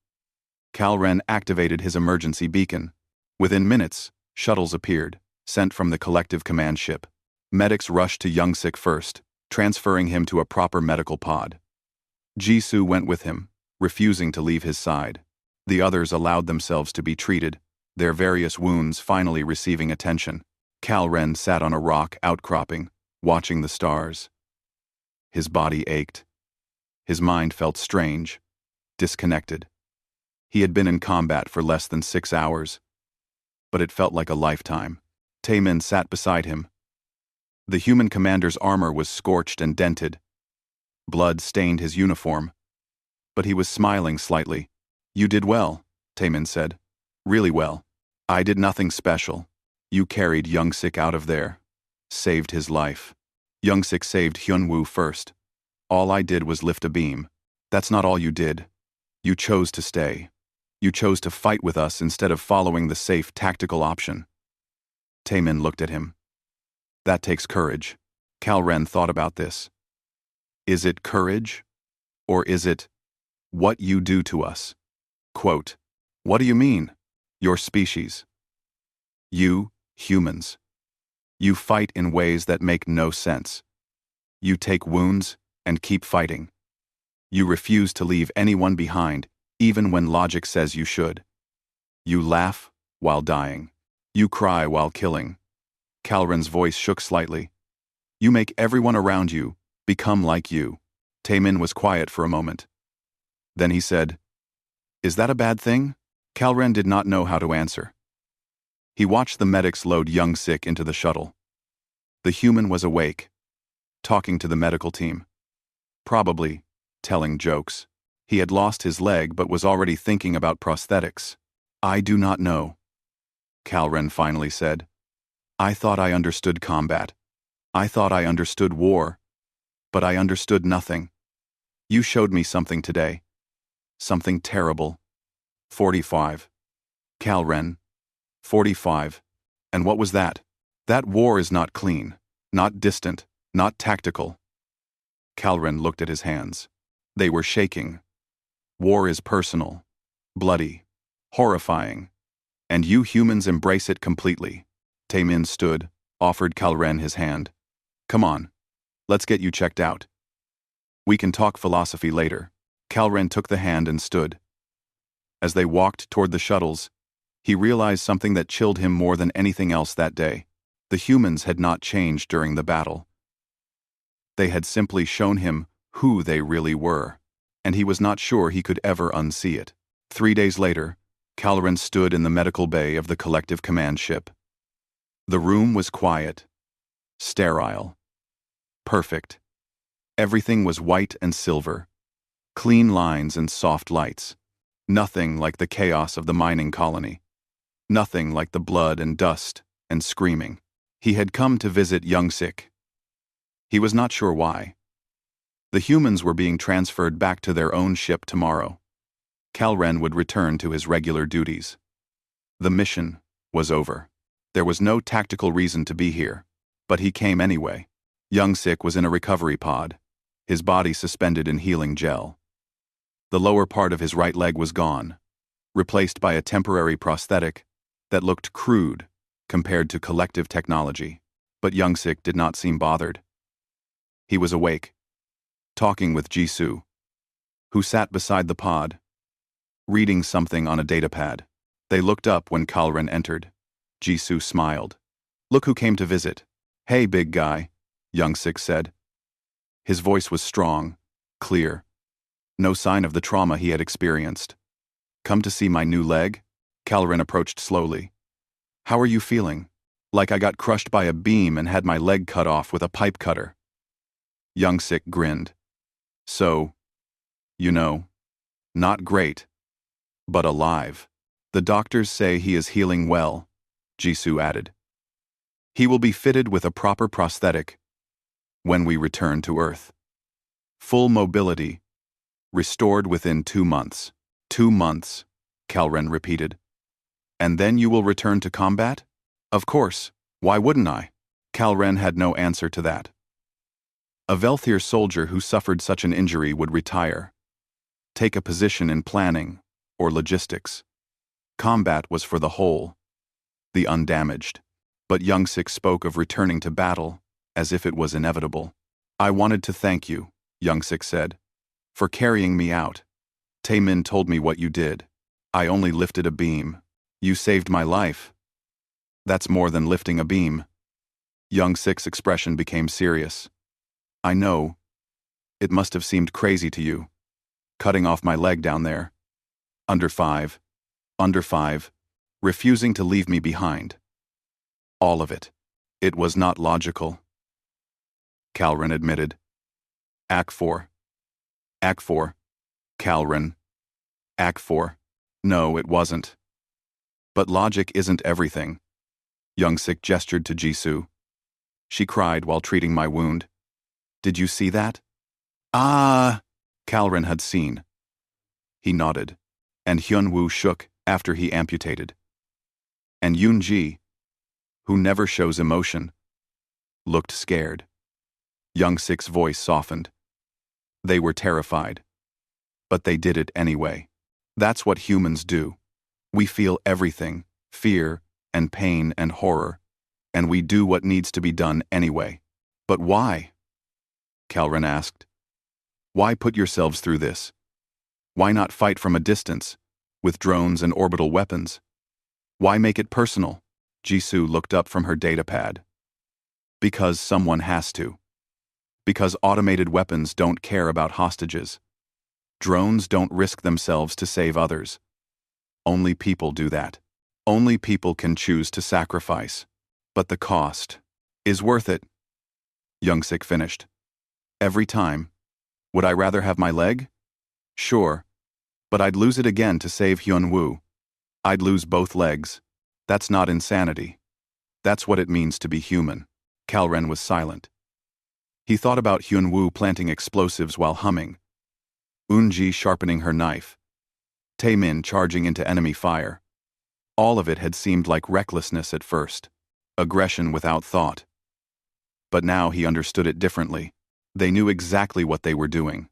Kalren activated his emergency beacon. Within minutes, shuttles appeared, sent from the collective command ship. Medics rushed to Youngsik first, transferring him to a proper medical pod. Jisoo went with him, refusing to leave his side. The others allowed themselves to be treated, their various wounds finally receiving attention. Kalren sat on a rock outcropping, watching the stars. His body ached. His mind felt strange, disconnected. He had been in combat for less than 6 hours, but it felt like a lifetime. Taemin sat beside him. The human commander's armor was scorched and dented. Blood stained his uniform, but he was smiling slightly. You did well, Taemin said. Really well. I did nothing special. You carried Youngsik out of there. Saved his life. Youngsik saved Hyunwoo first. All I did was lift a beam. That's not all you did. You chose to stay. You chose to fight with us instead of following the safe tactical option. Taemin looked at him. That takes courage. Kalren thought about this. Is it courage? Or is it what you do to us? Quote, what do you mean? Your species. You, humans. You fight in ways that make no sense. You take wounds and keep fighting. You refuse to leave anyone behind, even when logic says you should. You laugh while dying. You cry while killing. Kalren's voice shook slightly. You make everyone around you become like you. Taemin was quiet for a moment. Then he said, Is that a bad thing? Kalren did not know how to answer. He watched the medics load Youngsik into the shuttle. The human was awake, talking to the medical team. Probably telling jokes. He had lost his leg but was already thinking about prosthetics. I do not know, Kalren finally said. I thought I understood combat. I thought I understood war. But I understood nothing. You showed me something today. Something terrible. 45. Kalren. 45. And what was that? That war is not clean, not distant, not tactical. Kalren looked at his hands. They were shaking. War is personal, bloody, horrifying. And you humans embrace it completely. Taemin stood, offered Kalren his hand. Come on, let's get you checked out. We can talk philosophy later. Kalren took the hand and stood. As they walked toward the shuttles, he realized something that chilled him more than anything else that day. The humans had not changed during the battle. They had simply shown him who they really were, and he was not sure he could ever unsee it. 3 days later, Kalren stood in the medical bay of the collective command ship. The room was quiet, sterile, perfect. Everything was white and silver, clean lines and soft lights. Nothing like the chaos of the mining colony. Nothing like the blood and dust and screaming. He had come to visit Youngsik. He was not sure why. The humans were being transferred back to their own ship tomorrow. Kalren would return to his regular duties. The mission was over. There was no tactical reason to be here, but he came anyway. Youngsik was in a recovery pod, his body suspended in healing gel. The lower part of his right leg was gone, replaced by a temporary prosthetic that looked crude compared to collective technology. But Youngsik did not seem bothered. He was awake, talking with Jisoo, who sat beside the pod, reading something on a datapad. They looked up when Kalren entered. Jisoo smiled. Look who came to visit. Hey, big guy, Youngsik said. His voice was strong, clear. No sign of the trauma he had experienced. Come to see my new leg? Kalren approached slowly. How are you feeling? Like I got crushed by a beam and had my leg cut off with a pipe cutter. Youngsik grinned. So, you know, Not great, but alive. The doctors say he is healing well, Jisoo added. He will be fitted with a proper prosthetic when we return to Earth. Full mobility, restored within 2 months. 2 months, Kalren repeated. And then you will return to combat? Of course, why wouldn't I? Kalren had no answer to that. A Velthir soldier who suffered such an injury would retire, take a position in planning or logistics. Combat was for the whole, the undamaged. But Youngsik spoke of returning to battle as if it was inevitable. I wanted to thank you, Youngsik said, for carrying me out. Taemin told me what you did. I only lifted a beam. You saved my life. That's more than lifting a beam. Youngsik's expression became serious. I know. It must have seemed crazy to you. Cutting off my leg down there. Under five, refusing to leave me behind. All of it. It was not logical. Kalren admitted. Act 4. Act 4. Kalren. Act 4. No, it wasn't. But logic isn't everything. Youngsik gestured to Jisoo. She cried while treating my wound. Did you see that? Ah! Kalren had seen. He nodded, and Hyunwoo shook after he amputated. And Yoonji, who never shows emotion, looked scared. Youngsik's voice softened. They were terrified. But they did it anyway. That's what humans do. We feel everything, fear and pain and horror, and we do what needs to be done anyway. But why? Kalren asked. Why put yourselves through this? Why not fight from a distance, with drones and orbital weapons? Why make it personal? Jisoo looked up from her datapad. Because someone has to. Because automated weapons don't care about hostages. Drones don't risk themselves to save others. Only people do that. Only people can choose to sacrifice. But the cost is worth it. Youngsik finished. Every time. Would I rather have my leg? Sure. But I'd lose it again to save Hyunwoo. I'd lose both legs. That's not insanity. That's what it means to be human. Kalren was silent. He thought about Hyunwoo planting explosives while humming. Eunji sharpening her knife. Taemin charging into enemy fire. All of it had seemed like recklessness at first. Aggression without thought. But now he understood it differently. They knew exactly what they were doing.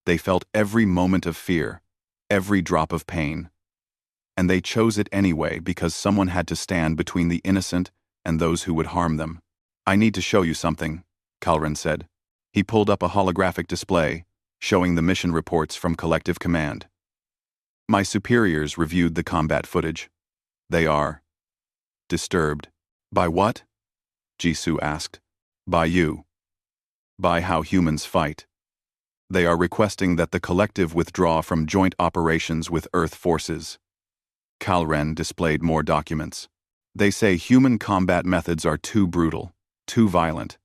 They felt every moment of fear, every drop of pain. And they chose it anyway because someone had to stand between the innocent and those who would harm them. I need to show you something, Kalren said. He pulled up a holographic display, showing the mission reports from Collective Command. My superiors reviewed the combat footage. They are disturbed. By what? Jisoo asked. By you. By how humans fight. They are requesting that the collective withdraw from joint operations with Earth forces. Kalren displayed more documents. They say human combat methods are too brutal, too violent.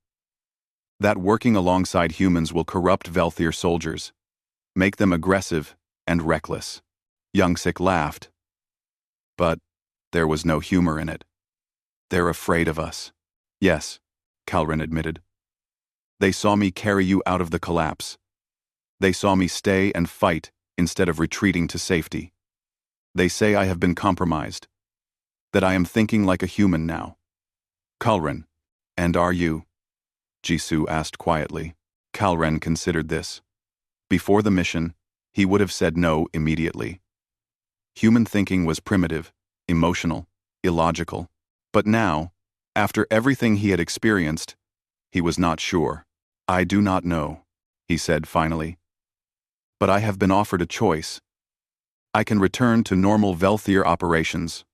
That working alongside humans will corrupt Velthir soldiers, make them aggressive and reckless. Youngsik laughed. But there was no humor in it. They're afraid of us. Yes, Kalren admitted. They saw me carry you out of the collapse. They saw me stay and fight instead of retreating to safety. They say I have been compromised, that I am thinking like a human now. Kalren, and are you? Jisoo asked quietly. Kalren considered this. Before the mission, he would have said no immediately. Human thinking was primitive, emotional, illogical. But now, after everything he had experienced, he was not sure. I do not know, he said finally. But I have been offered a choice. I can return to normal Velthir operations.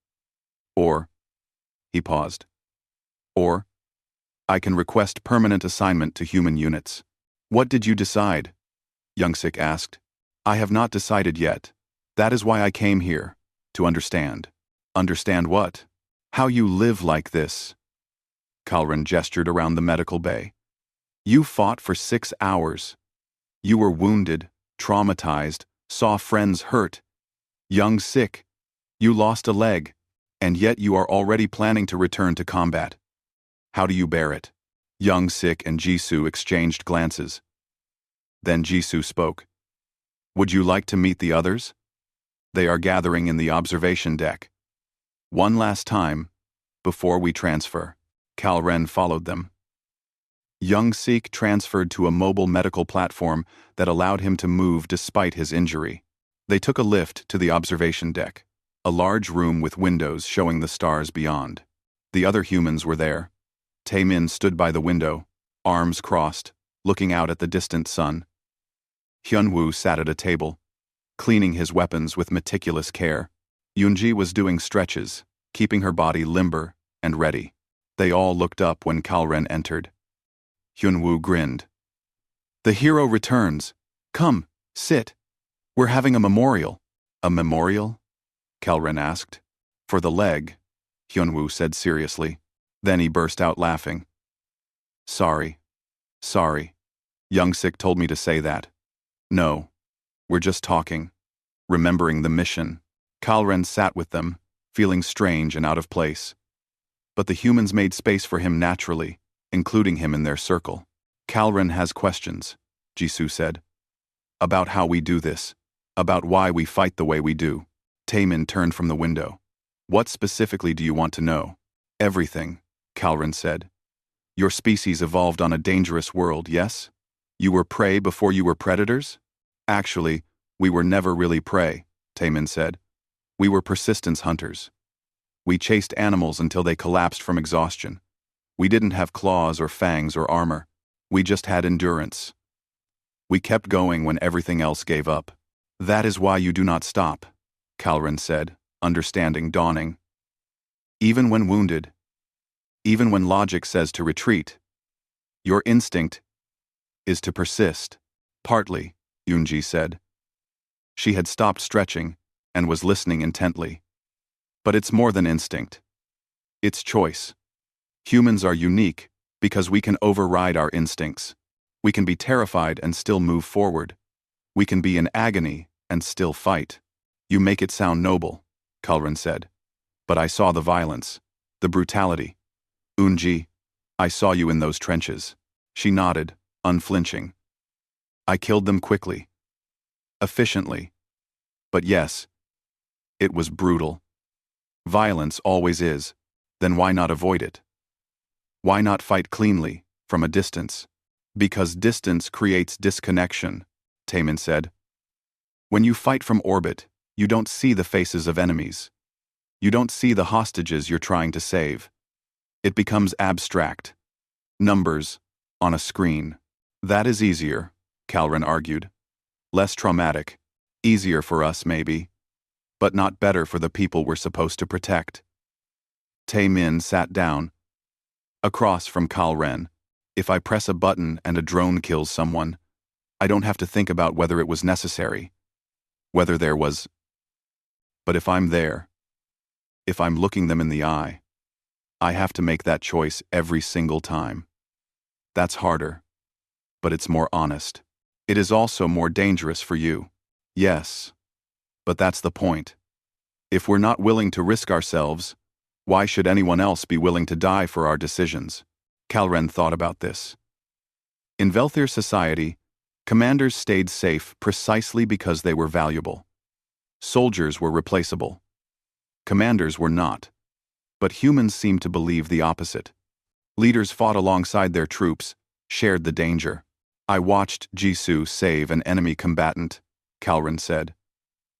Or, he paused. Or, I can request permanent assignment to human units. What did you decide? Youngsik asked. I have not decided yet. That is why I came here, to understand. Understand what? How you live like this. Kalren gestured around the medical bay. You fought for 6 hours. You were wounded, traumatized, saw friends hurt, young sick, you lost a leg, and yet you are already planning to return to combat. How do you bear it? Young Sik and Jisoo exchanged glances. Then Jisoo spoke. Would you like to meet the others? They are gathering in the observation deck. One last time, before we transfer. Kalren followed them. Young Sik transferred to a mobile medical platform that allowed him to move despite his injury. They took a lift to the observation deck, a large room with windows showing the stars beyond. The other humans were there. Taemin stood by the window, arms crossed, looking out at the distant sun. Hyunwoo sat at a table, cleaning his weapons with meticulous care. Yoonji was doing stretches, keeping her body limber and ready. They all looked up when Kalren entered. Hyunwoo grinned. The hero returns. Come, sit. We're having a memorial. A memorial? Kalren asked. For the leg, Hyunwoo said seriously. Then he burst out laughing. Sorry. Young Sik told me to say that. No. We're just talking. Remembering the mission. Kalren sat with them, feeling strange and out of place. But the humans made space for him naturally, including him in their circle. Kalren has questions, Jisoo said. About how we do this. About why we fight the way we do. Taemin turned from the window. What specifically do you want to know? Everything, Kalren said. Your species evolved on a dangerous world, yes? You were prey before you were predators? Actually, we were never really prey, Taemin said. We were persistence hunters. We chased animals until they collapsed from exhaustion. We didn't have claws or fangs or armor. We just had endurance. We kept going when everything else gave up. That is why you do not stop, Kalren said, understanding dawning. Even when wounded, even when logic says to retreat, your instinct is to persist. Partly, Yoonji said. She had stopped stretching and was listening intently. But it's more than instinct. It's choice. Humans are unique because we can override our instincts. We can be terrified and still move forward. We can be in agony and still fight. You make it sound noble, Kalren said. But I saw the violence, the brutality. Unji, I saw you in those trenches. She nodded, unflinching. I killed them quickly. Efficiently. But yes, it was brutal. Violence always is. Then why not avoid it? Why not fight cleanly, from a distance? Because distance creates disconnection, Taemin said. When you fight from orbit, you don't see the faces of enemies. You don't see the hostages you're trying to save. It becomes abstract. Numbers, on a screen. That is easier, Kalren argued. Less traumatic. Easier for us, maybe. But not better for the people we're supposed to protect. Taemin sat down. Across from Kalren, if I press a button and a drone kills someone, I don't have to think about whether it was necessary. Whether there was. But if I'm there, if I'm looking them in the eye, I have to make that choice every single time. That's harder. But it's more honest. It is also more dangerous for you. Yes. But that's the point. If we're not willing to risk ourselves, why should anyone else be willing to die for our decisions? Kalren thought about this. In Velthir society, commanders stayed safe precisely because they were valuable. Soldiers were replaceable. Commanders were not. But humans seemed to believe the opposite. Leaders fought alongside their troops, shared the danger. I watched Jisoo save an enemy combatant, Kalren said.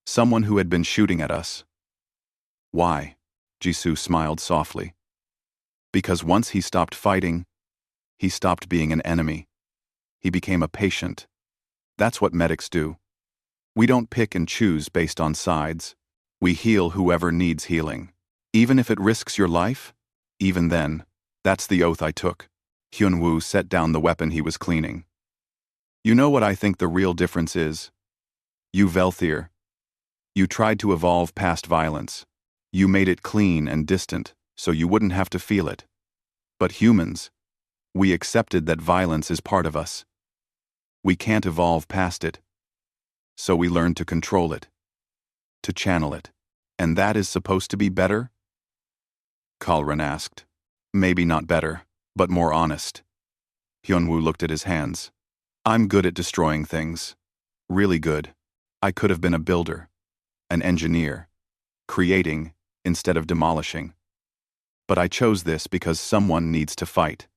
Someone who had been shooting at us. Why? Jisoo smiled softly. Because once he stopped fighting, he stopped being an enemy. He became a patient. That's what medics do. We don't pick and choose based on sides. We heal whoever needs healing. Even if it risks your life? Even then, that's the oath I took. Hyunwoo set down the weapon he was cleaning. You know what I think the real difference is? You Velthir. You tried to evolve past violence. You made it clean and distant, so you wouldn't have to feel it. But humans, we accepted that violence is part of us. We can't evolve past it. So we learn to control it, to channel it. And that is supposed to be better? Kalran asked. Maybe not better, but more honest. Hyunwoo looked at his hands. I'm good at destroying things. Really good. I could have been a builder, an engineer, creating instead of demolishing. But I chose this because someone needs to fight.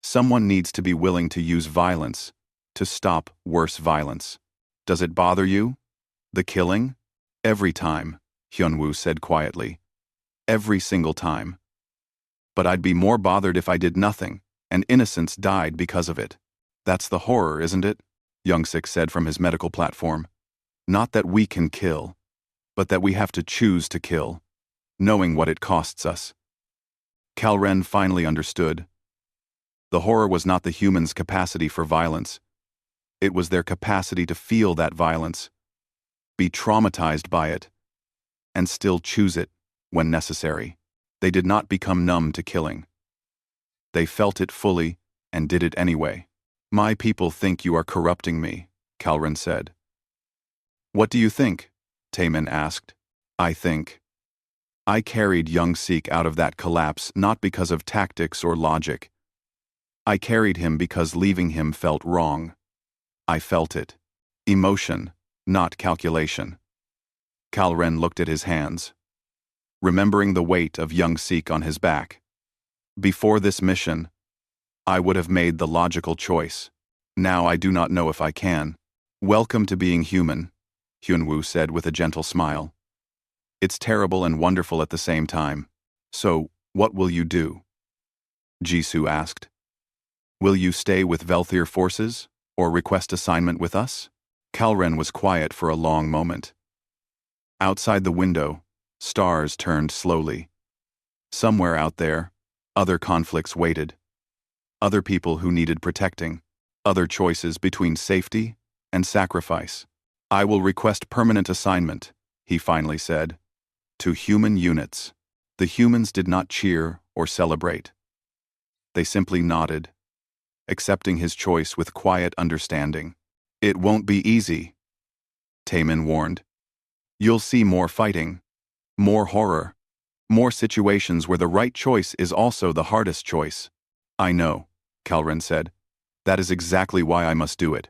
Someone needs to be willing to use violence to stop worse violence. Does it bother you? The killing? Every time, Hyunwoo said quietly. Every single time. But I'd be more bothered if I did nothing, and innocents died because of it. That's the horror, isn't it? Youngsik said from his medical platform. Not that we can kill, but that we have to choose to kill, knowing what it costs us. Kalren finally understood. The horror was not the humans' capacity for violence. It was their capacity to feel that violence, be traumatized by it, and still choose it when necessary. They did not become numb to killing. They felt it fully and did it anyway. My people think you are corrupting me, Kalren said. What do you think? Taemin asked. I think. I carried Youngsik out of that collapse not because of tactics or logic. I carried him because leaving him felt wrong. I felt it. Emotion, not calculation. Kalren looked at his hands, remembering the weight of Youngsik on his back. Before this mission, I would have made the logical choice. Now I do not know if I can. Welcome to being human, Hyunwoo said with a gentle smile. It's terrible and wonderful at the same time. So, what will you do? Jisoo asked. Will you stay with Velthir forces, or request assignment with us? Kalren was quiet for a long moment. Outside the window, stars turned slowly. Somewhere out there, other conflicts waited. Other people who needed protecting. Other choices between safety and sacrifice. I will request permanent assignment, he finally said. To human units. The humans did not cheer or celebrate. They simply nodded, accepting his choice with quiet understanding. It won't be easy, Taemin warned. You'll see more fighting, more horror, more situations where the right choice is also the hardest choice. I know, Kalren said. That is exactly why I must do it.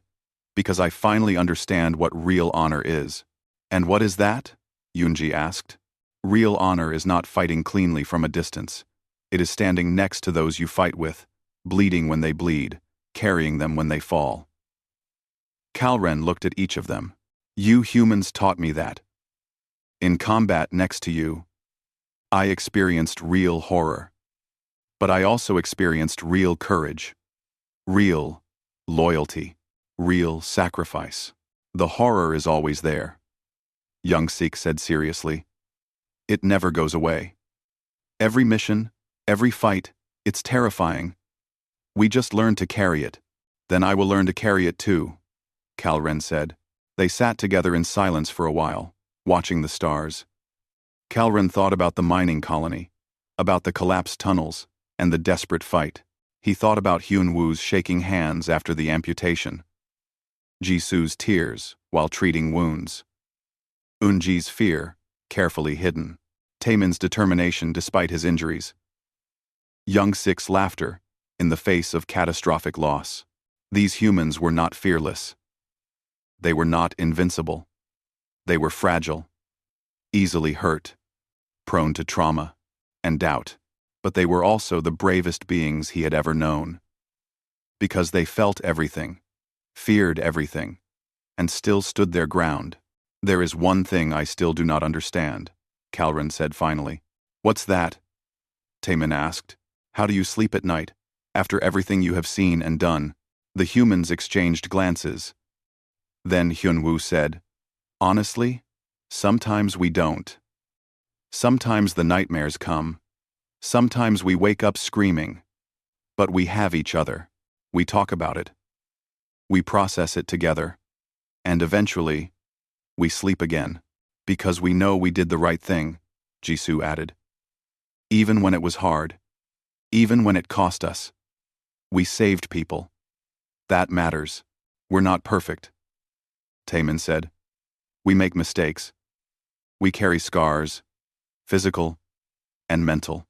Because I finally understand what real honor is. And what is that? Yoonji asked. Real honor is not fighting cleanly from a distance. It is standing next to those you fight with, bleeding when they bleed, carrying them when they fall. Kalren looked at each of them. You humans taught me that. In combat next to you, I experienced real horror. But I also experienced real courage, real loyalty, real sacrifice. The horror is always there, Youngsik said seriously. It never goes away. Every mission, every fight, it's terrifying. We just learn to carry it. Then I will learn to carry it too, Kalren said. They sat together in silence for a while, watching the stars. Kalren thought about the mining colony, about the collapsed tunnels, and the desperate fight. He thought about Hyunwoo's shaking hands after the amputation, Jisoo's tears while treating wounds, Eunji's fear, carefully hidden, Taemin's determination despite his injuries, Youngsik's laughter in the face of catastrophic loss. These humans were not fearless. They were not invincible. They were fragile, easily hurt, prone to trauma and doubt. But they were also the bravest beings he had ever known. Because they felt everything, feared everything, and still stood their ground. There is one thing I still do not understand, Kalren said finally. What's that? Taemin asked. How do you sleep at night, after everything you have seen and done? The humans exchanged glances. Then Hyunwoo said, honestly, sometimes we don't. Sometimes the nightmares come. Sometimes we wake up screaming. But we have each other. We talk about it. We process it together. And eventually, we sleep again. Because we know we did the right thing, Jisoo added. Even when it was hard. Even when it cost us. We saved people. That matters. We're not perfect, Taemin said. We make mistakes. We carry scars, physical and mental.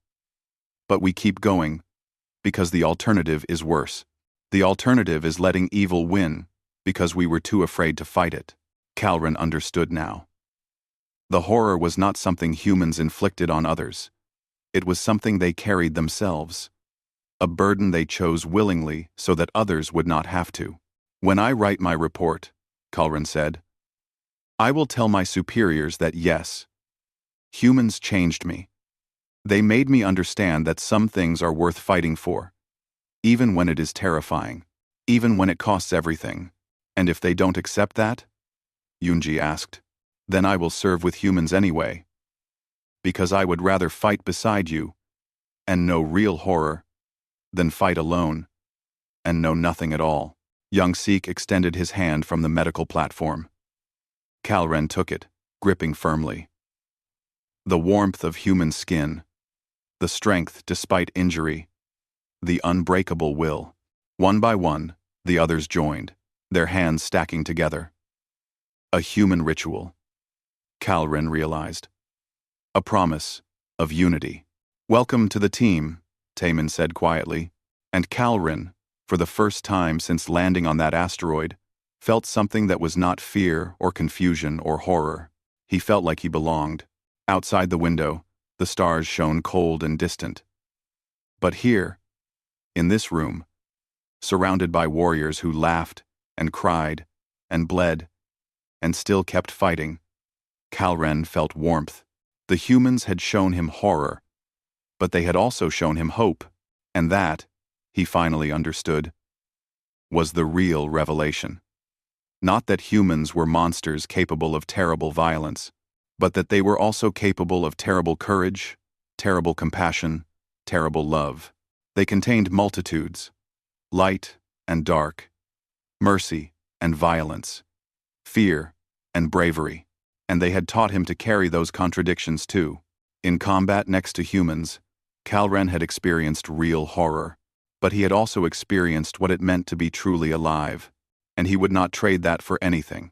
But we keep going, because the alternative is worse. The alternative is letting evil win, because we were too afraid to fight it. Calren understood now. The horror was not something humans inflicted on others. It was something they carried themselves. A burden they chose willingly so that others would not have to. When I write my report, Calren said, I will tell my superiors that yes, humans changed me. They made me understand that some things are worth fighting for, even when it is terrifying, even when it costs everything. And if they don't accept that, Yunji asked, then I will serve with humans anyway. Because I would rather fight beside you, and know real horror, than fight alone, and know nothing at all. Young Sikh extended his hand from the medical platform. Calren took it, gripping firmly. The warmth of human skin, the strength despite injury, the unbreakable will. One by one, the others joined, their hands stacking together. A human ritual, Calren realized. A promise of unity. Welcome to the team, Taman said quietly, and Calren, for the first time since landing on that asteroid, felt something that was not fear or confusion or horror. He felt like he belonged. Outside the window, the stars shone cold and distant. But here, in this room, surrounded by warriors who laughed and cried and bled and still kept fighting, Calren felt warmth. The humans had shown him horror, but they had also shown him hope, and that, he finally understood, was the real revelation. Not that humans were monsters capable of terrible violence, but that they were also capable of terrible courage, terrible compassion, terrible love. They contained multitudes, light and dark, mercy and violence, fear and bravery, and they had taught him to carry those contradictions too. In combat next to humans, Calren had experienced real horror, but he had also experienced what it meant to be truly alive, and he would not trade that for anything.